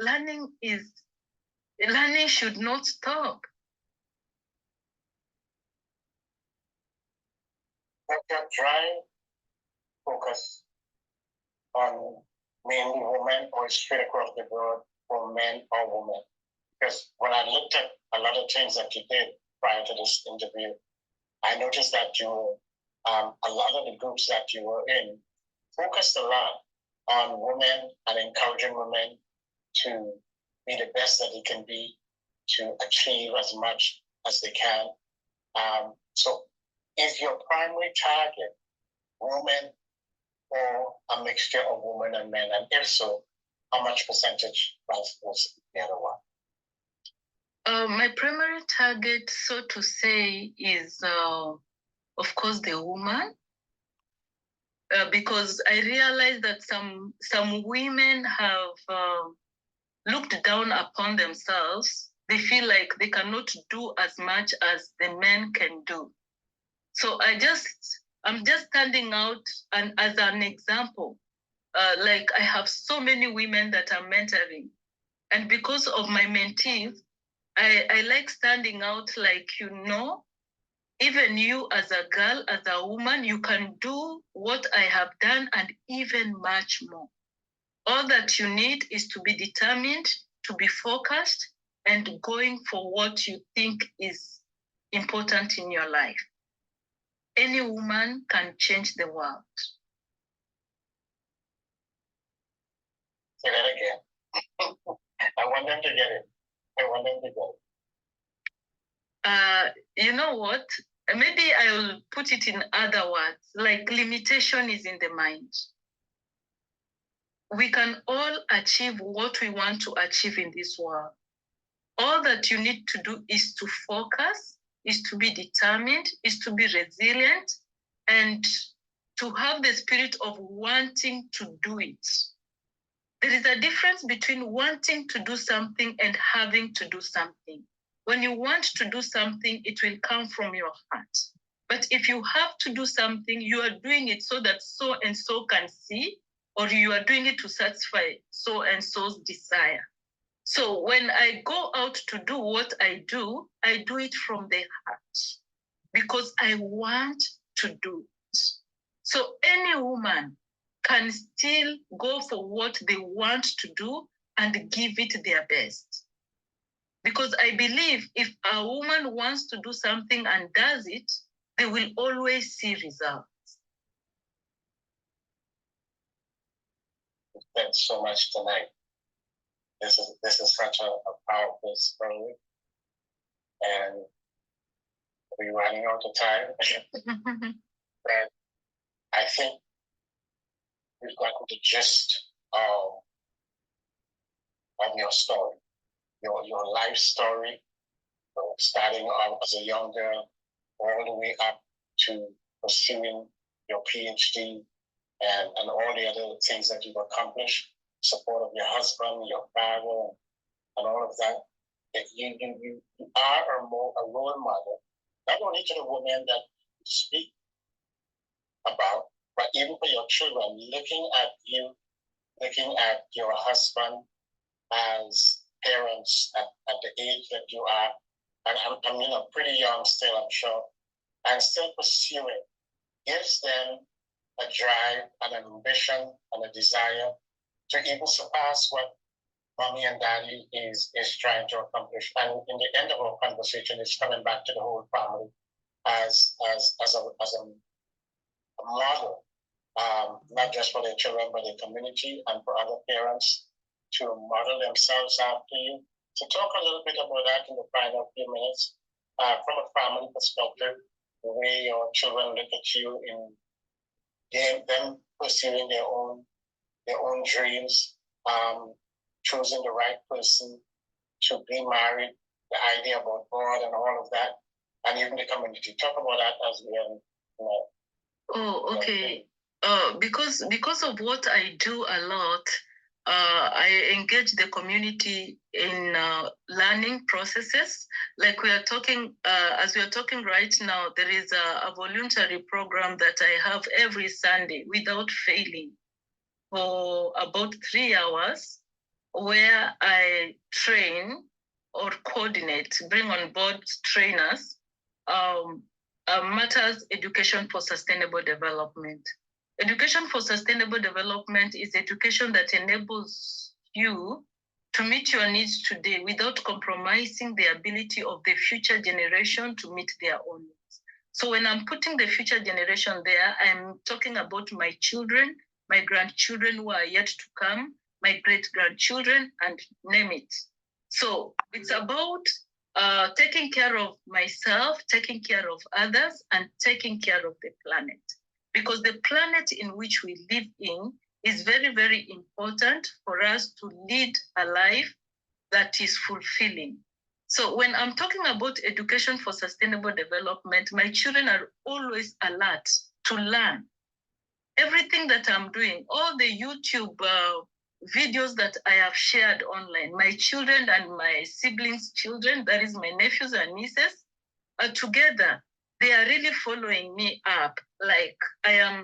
should not stop. But that drive focus on mainly women or straight across the board for men or women? Because when I looked at a lot of things that you did prior to this interview, I noticed that you, a lot of the groups that you were in focused a lot on women and encouraging women to be the best that they can be, to achieve as much as they can. So is your primary target women or a mixture of women and men? And if so, how much percentage was the other one? My primary target, so to say, is, of course, the woman. Because I realized that some women have looked down upon themselves. They feel like they cannot do as much as the men can do. So I'm just standing out and as an example. Like I have so many women that I'm mentoring. And because of my mentees, I like standing out like, you know, even you as a girl, as a woman, you can do what I have done and even much more. All that you need is to be determined, to be focused, and going for what you think is important in your life. Any woman can change the world. Say that again. I want them to get it. I want them to get it. You know what? Maybe I will put it in other words, like limitation is in the mind. We can all achieve what we want to achieve in this world. All that you need to do is to focus, is to be determined, is to be resilient, and to have the spirit of wanting to do it. There is a difference between wanting to do something and having to do something. When you want to do something, it will come from your heart. But if you have to do something, you are doing it so that so and so can see, or you are doing it to satisfy so and so's desire. So when I go out to do what I do it from the heart because I want to do it. So any woman can still go for what they want to do and give it their best. Because I believe if a woman wants to do something and does it, they will always see results. Thanks so much tonight. This is such a powerful story, and we're running out of time. But I think we've gotten the gist of your story, your life story, starting out as a young girl, all the way up to pursuing your PhD and all the other things that you've accomplished, support of your husband, your father, and all of that. You are a role model, not only to the women that you speak about, but even for your children, looking at your husband as parents at the age that you are, and I'm pretty young still, I'm sure, and still pursuing, gives them a drive and an ambition and a desire to even surpass what mommy and daddy is trying to accomplish. And in the end of our conversation, it's coming back to the whole family as a model, not just for their children, but the community and for other parents to model themselves after you. So talk a little bit about that in the final few minutes. From a family perspective, the way your children look at you in them pursuing their own dreams, choosing the right person to be married, the idea about God and all of that, and even the community. Talk about that as we end. Oh, okay. Because of what I do a lot, I engage the community in learning processes. Like we are talking, as we are talking right now, there is a voluntary program that I have every Sunday without failing for about 3 hours, where I train or coordinate, bring on board trainers, matters education for sustainable development. Education for sustainable development is education that enables you to meet your needs today without compromising the ability of the future generation to meet their own needs. So when I'm putting the future generation there, I'm talking about my children, my grandchildren who are yet to come, my great-grandchildren, and name it. So it's about taking care of myself, taking care of others, and taking care of the planet. Because the planet in which we live in is very, very important for us to lead a life that is fulfilling. So when I'm talking about education for sustainable development, my children are always alert to learn. Everything that I'm doing, all the YouTube videos that I have shared online, my children and my siblings' children, that is my nephews and nieces, are together. They are really following me up. Like I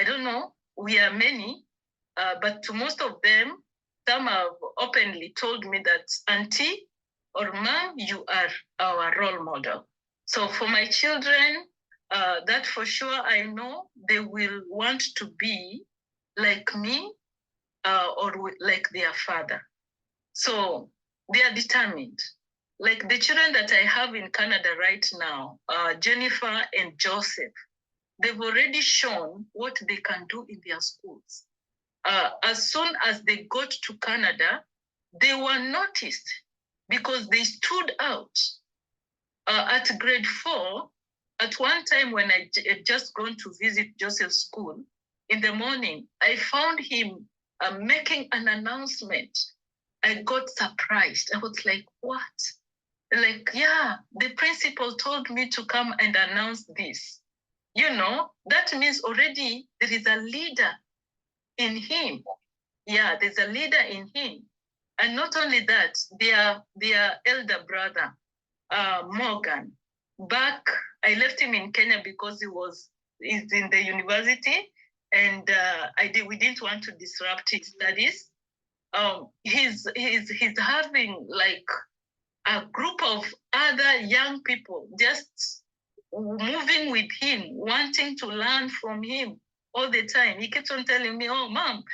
don't know, we are many, but to most of them, some have openly told me that, Auntie or Mom, you are our role model. So for my children, that for sure I know they will want to be like me or like their father. So they are determined. Like the children that I have in Canada right now, Jennifer and Joseph, they've already shown what they can do in their schools. As soon as they got to Canada, they were noticed because they stood out. At grade 4, at one time when I had just gone to visit Joseph's school, in the morning, I found him making an announcement. I got surprised. I was like, what? Like, yeah, the principal told me to come and announce this. You know, that means already there is a leader in him. Yeah, there's a leader in him. And not only that, their elder brother, Morgan, back I left him in Kenya because he's in the university, and we didn't want to disrupt his studies. He's having like a group of other young people just moving with him, wanting to learn from him all the time. He keeps on telling me, "Oh, Mom,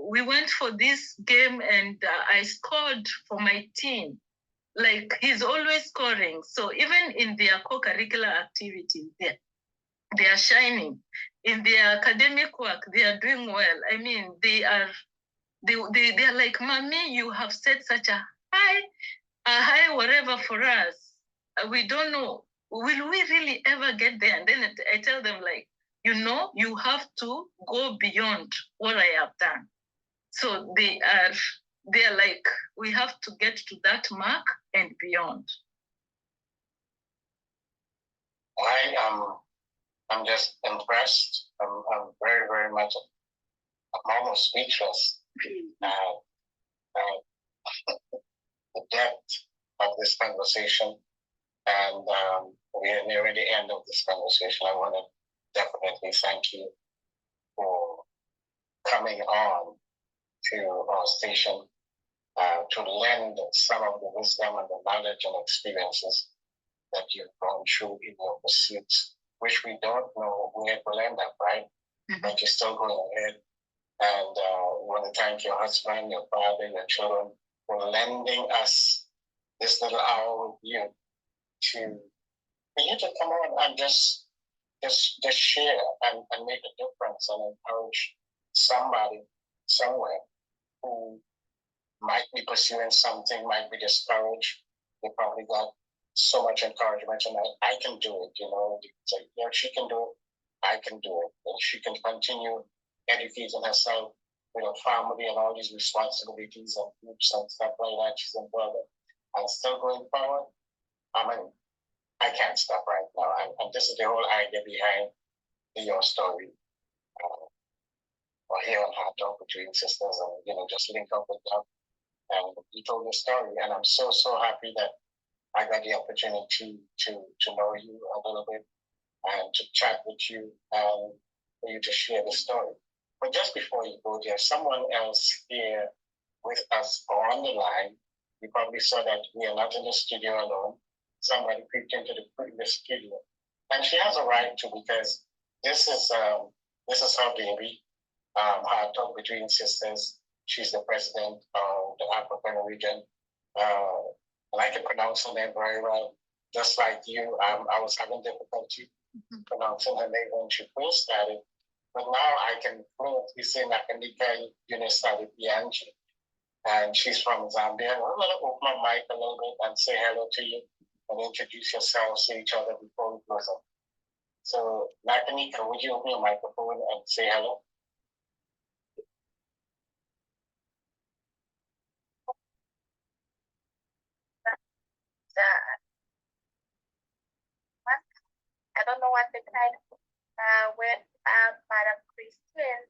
we went for this game and I scored for my team." Like, he's always scoring. So even in their co-curricular activities, they are shining. In their academic work, they are doing well. I mean, they are like, "Mommy, you have set such a high whatever for us. We don't know, will we really ever get there?" And then I tell them, like, you have to go beyond what I have done. So they're like, we have to get to that mark and beyond. I'm just impressed. I'm very, very much. I'm almost speechless. The depth of this conversation, and we are nearing the end of this conversation. I want to definitely thank you for coming on to our station to lend some of the wisdom and the knowledge and experiences that you've gone through in your pursuits, which we don't know where it will end up, right? Mm-hmm. But you're still going ahead. And we want to thank your husband, your father, your children for lending us this little hour with you for you to come on and just share and make a difference and encourage somebody somewhere who might be pursuing something, might be discouraged. They probably got so much encouragement, and I can do it, So, she can do it, I can do it. And she can continue educating herself with her family and all these responsibilities and groups and stuff like that. She's involved and still going forward. I mean, I can't stop right now. And this is the whole idea behind your story. Or here on Heart Talk Between Sisters, and just link up with them. And you told your story, and I'm so happy that I got the opportunity to know you a little bit and to chat with you and for you to share the story. But just before you go, there's someone else here with us or on the line. You probably saw that we are not in the studio alone. Somebody creeped into the studio, and she has a right to, because this is her baby. Heart Talk Between Sisters. She's the president of the African region. And I can pronounce her name very well, just like you. I was having difficulty pronouncing her name when she first started, but now I can fluently say Nakanika Unisali Bianchi. And she's from Zambia. I'm going to open my mic a little bit and say hello to you and introduce yourselves to each other before we close up. So, Nakanika, would you open your microphone and say hello? I don't know what the title with Madam Christine.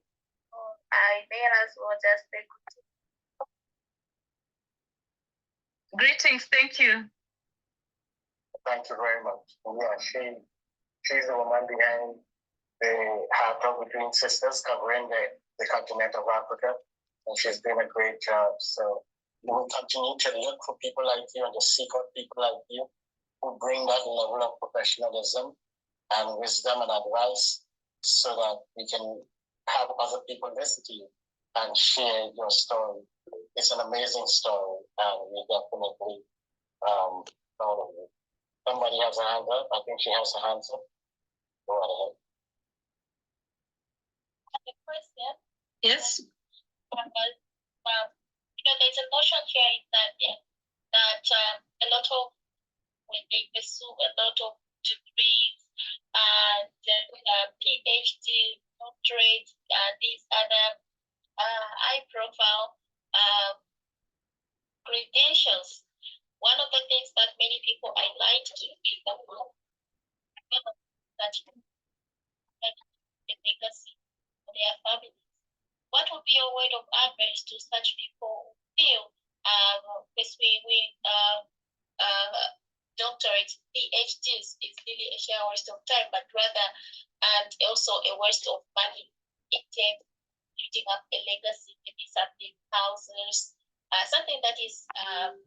I may as well just say greetings. Thank you. Thank you very much. Yeah, she's the woman behind the Heart Talk Between Sisters, covering the continent of Africa, and she's doing a great job. So we will continue to look for people like you and to seek out people like you who bring that level of professionalism and wisdom and advice, so that we can have other people listen to you and share your story. It's an amazing story, and we definitely proud of you. Somebody has a hand up. I think she has a hand up. Go ahead. a question. Yes. There's a notion here in Zambia that a lot of, when they pursue a lot of degrees and PhD, doctorate, these other high-profile credentials. One of the things that many people highlight to is the work that the legacy of their families. What would be a word of advice to such people who feel, because we doctorates, PhDs is really a sheer waste of time, but rather, and also a waste of money in terms of building up a legacy, maybe something houses, something that is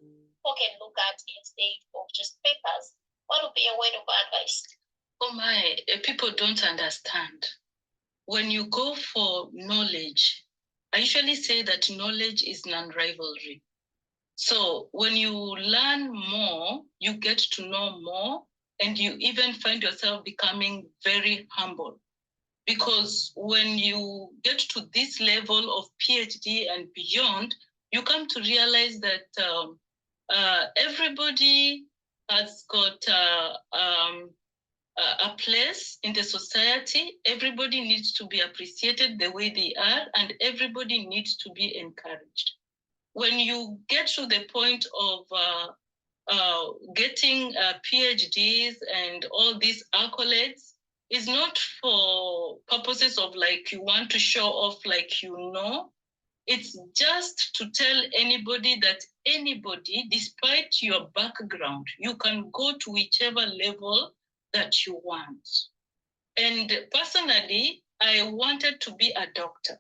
people can look at instead of just papers. What would be a word of advice? Oh my, people don't understand. When you go for knowledge, I usually say that knowledge is non-rivalry. So when you learn more, you get to know more, and you even find yourself becoming very humble. Because when you get to this level of PhD and beyond, you come to realize that everybody has got a place in the society. Everybody needs to be appreciated the way they are, and everybody needs to be encouraged. When you get to the point of getting PhDs and all these accolades, is not for purposes of like you want to show off like you know. It's just to tell anybody that anybody, despite your background, you can go to whichever level that you want. And personally, I wanted to be a doctor.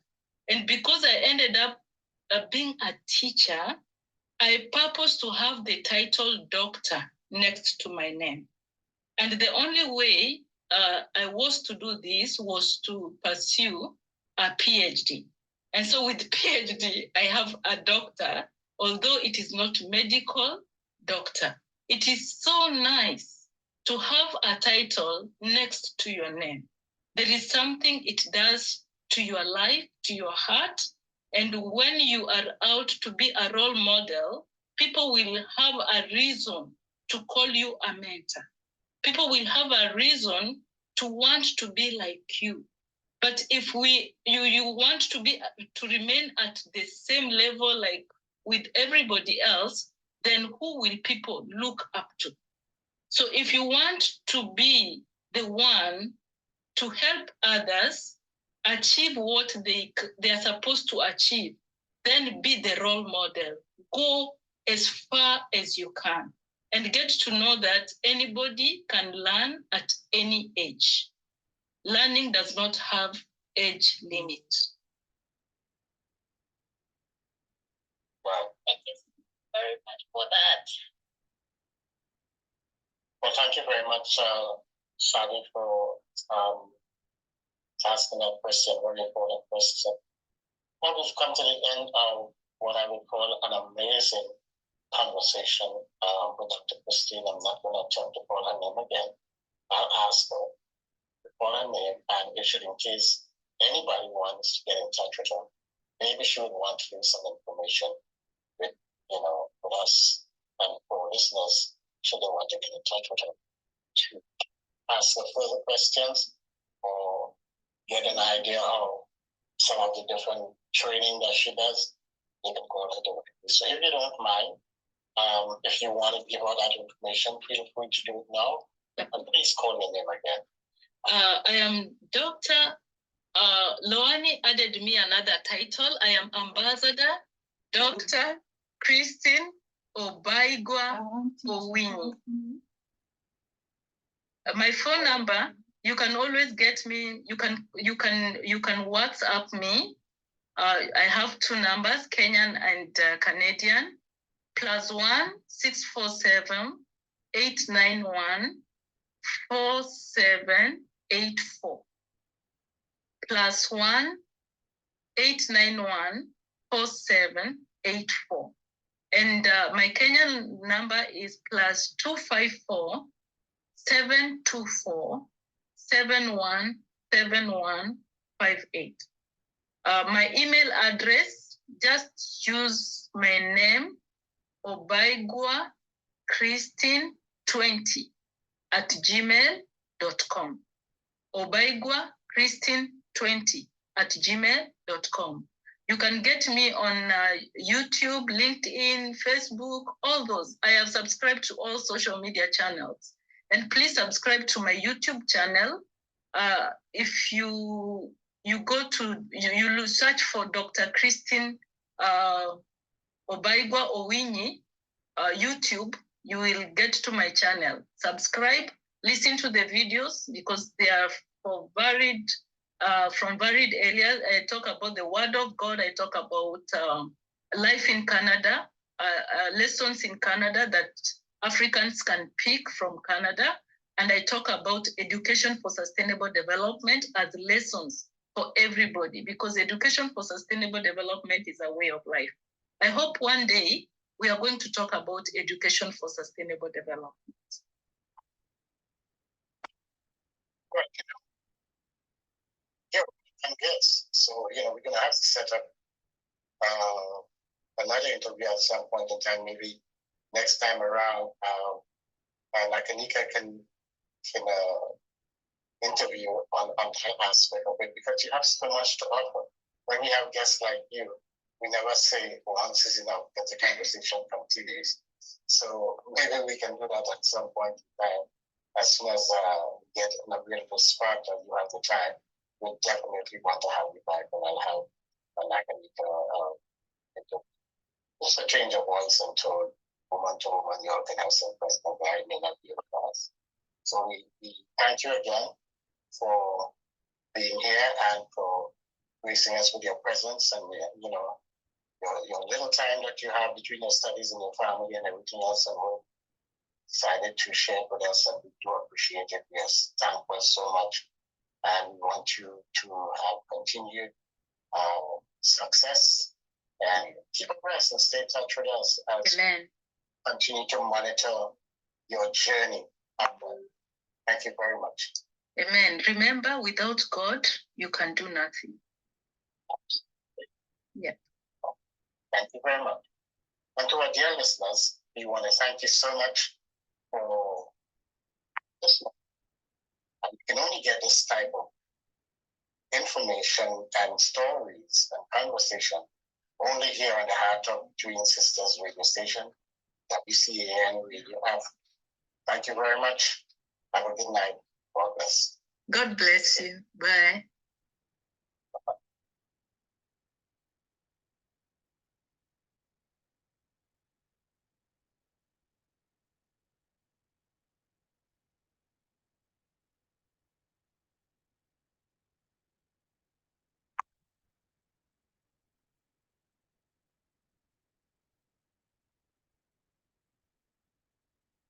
And because I ended up being a teacher, I purpose to have the title doctor next to my name. And the only way I was to do this was to pursue a PhD. And so with PhD, I have a doctor, although it is not medical doctor. It is so nice to have a title next to your name. There is something it does to your life, to your heart. And when you are out to be a role model, people will have a reason to call you a mentor. People will have a reason to want to be like you. But if you want to remain at the same level like with everybody else, then who will people look up to? So if you want to be the one to help others achieve what they are supposed to achieve, then be the role model. Go as far as you can and get to know that anybody can learn at any age. Learning does not have age limit. Wow. Thank you very much for that. Well, thank you very much, Shadi, for asking that question, very important question. Well, we've come to the end of what I would call an amazing conversation with Dr. Christine. I'm not going to attempt to call her name again. I'll ask her to call her name, and if in case anybody wants to get in touch with her, maybe she would want to use some information with us and for listeners, should they want to get in touch with her to ask her further questions or get an idea of some of the different training that she does, you can call her directly. So if you don't mind, if you want to give all that information, feel free to do it now. And please call your name again. I am Dr. Loani added me another title. I am Ambassador Dr. Christine Obaigwa Owinyi. My phone number, you can always get me. You can WhatsApp me. I have two numbers, Kenyan and Canadian. +1 647 891 4784. +1 891 4784. And my Kenyan number is +254 724 717158. My email address, just use my name, Obaigwa Christine 20 @gmail.com. Obaigwa Christine 20 @gmail.com. You can get me on YouTube, LinkedIn, Facebook, all those. I have subscribed to all social media channels. And please subscribe to my YouTube channel. If you go to, you search for Dr. Christine Obaigwa Owinyi YouTube, you will get to my channel. Subscribe, listen to the videos because they are for varied, from varied areas. I talk about the Word of God. I talk about life in Canada, lessons in Canada that Africans can pick from Canada. And I talk about education for sustainable development as lessons for everybody, because education for sustainable development is a way of life. I hope one day we are going to talk about education for sustainable development. Right. Yeah, and yes. So, we're going to have to set up another interview at some point in time, maybe next time around. Like Anika can interview on that aspect of it, because you have so much to offer. When we have guests like you, we never say once is enough, because the conversation continues. So maybe we can do that at some point in time. As soon as we get in a beautiful spot and you have the time, we definitely want to have you back, and I'll have like just a change of voice and tone, woman to woman. You all can have some personal that may not be able to us. So we thank you again for being here and for gracing us with your presence and your little time that you have between your studies and your family and everything else, and we decided to share it with us, and we do appreciate it. We are thankful so much, and we want you to have continued success and keep abreast and stay in touch with us as Amen. Continue to monitor your journey upward. Thank you very much. Amen. Remember, without God, you can do nothing. Yeah. Thank you very much. And to our dear listeners, we want to thank you so much for listening. And you can only get this type of information and stories and conversation only here on the Heart of Twin Sisters radio station, WCAN Radio F. Thank you very much. Have a good night. God bless. God bless you. Bye.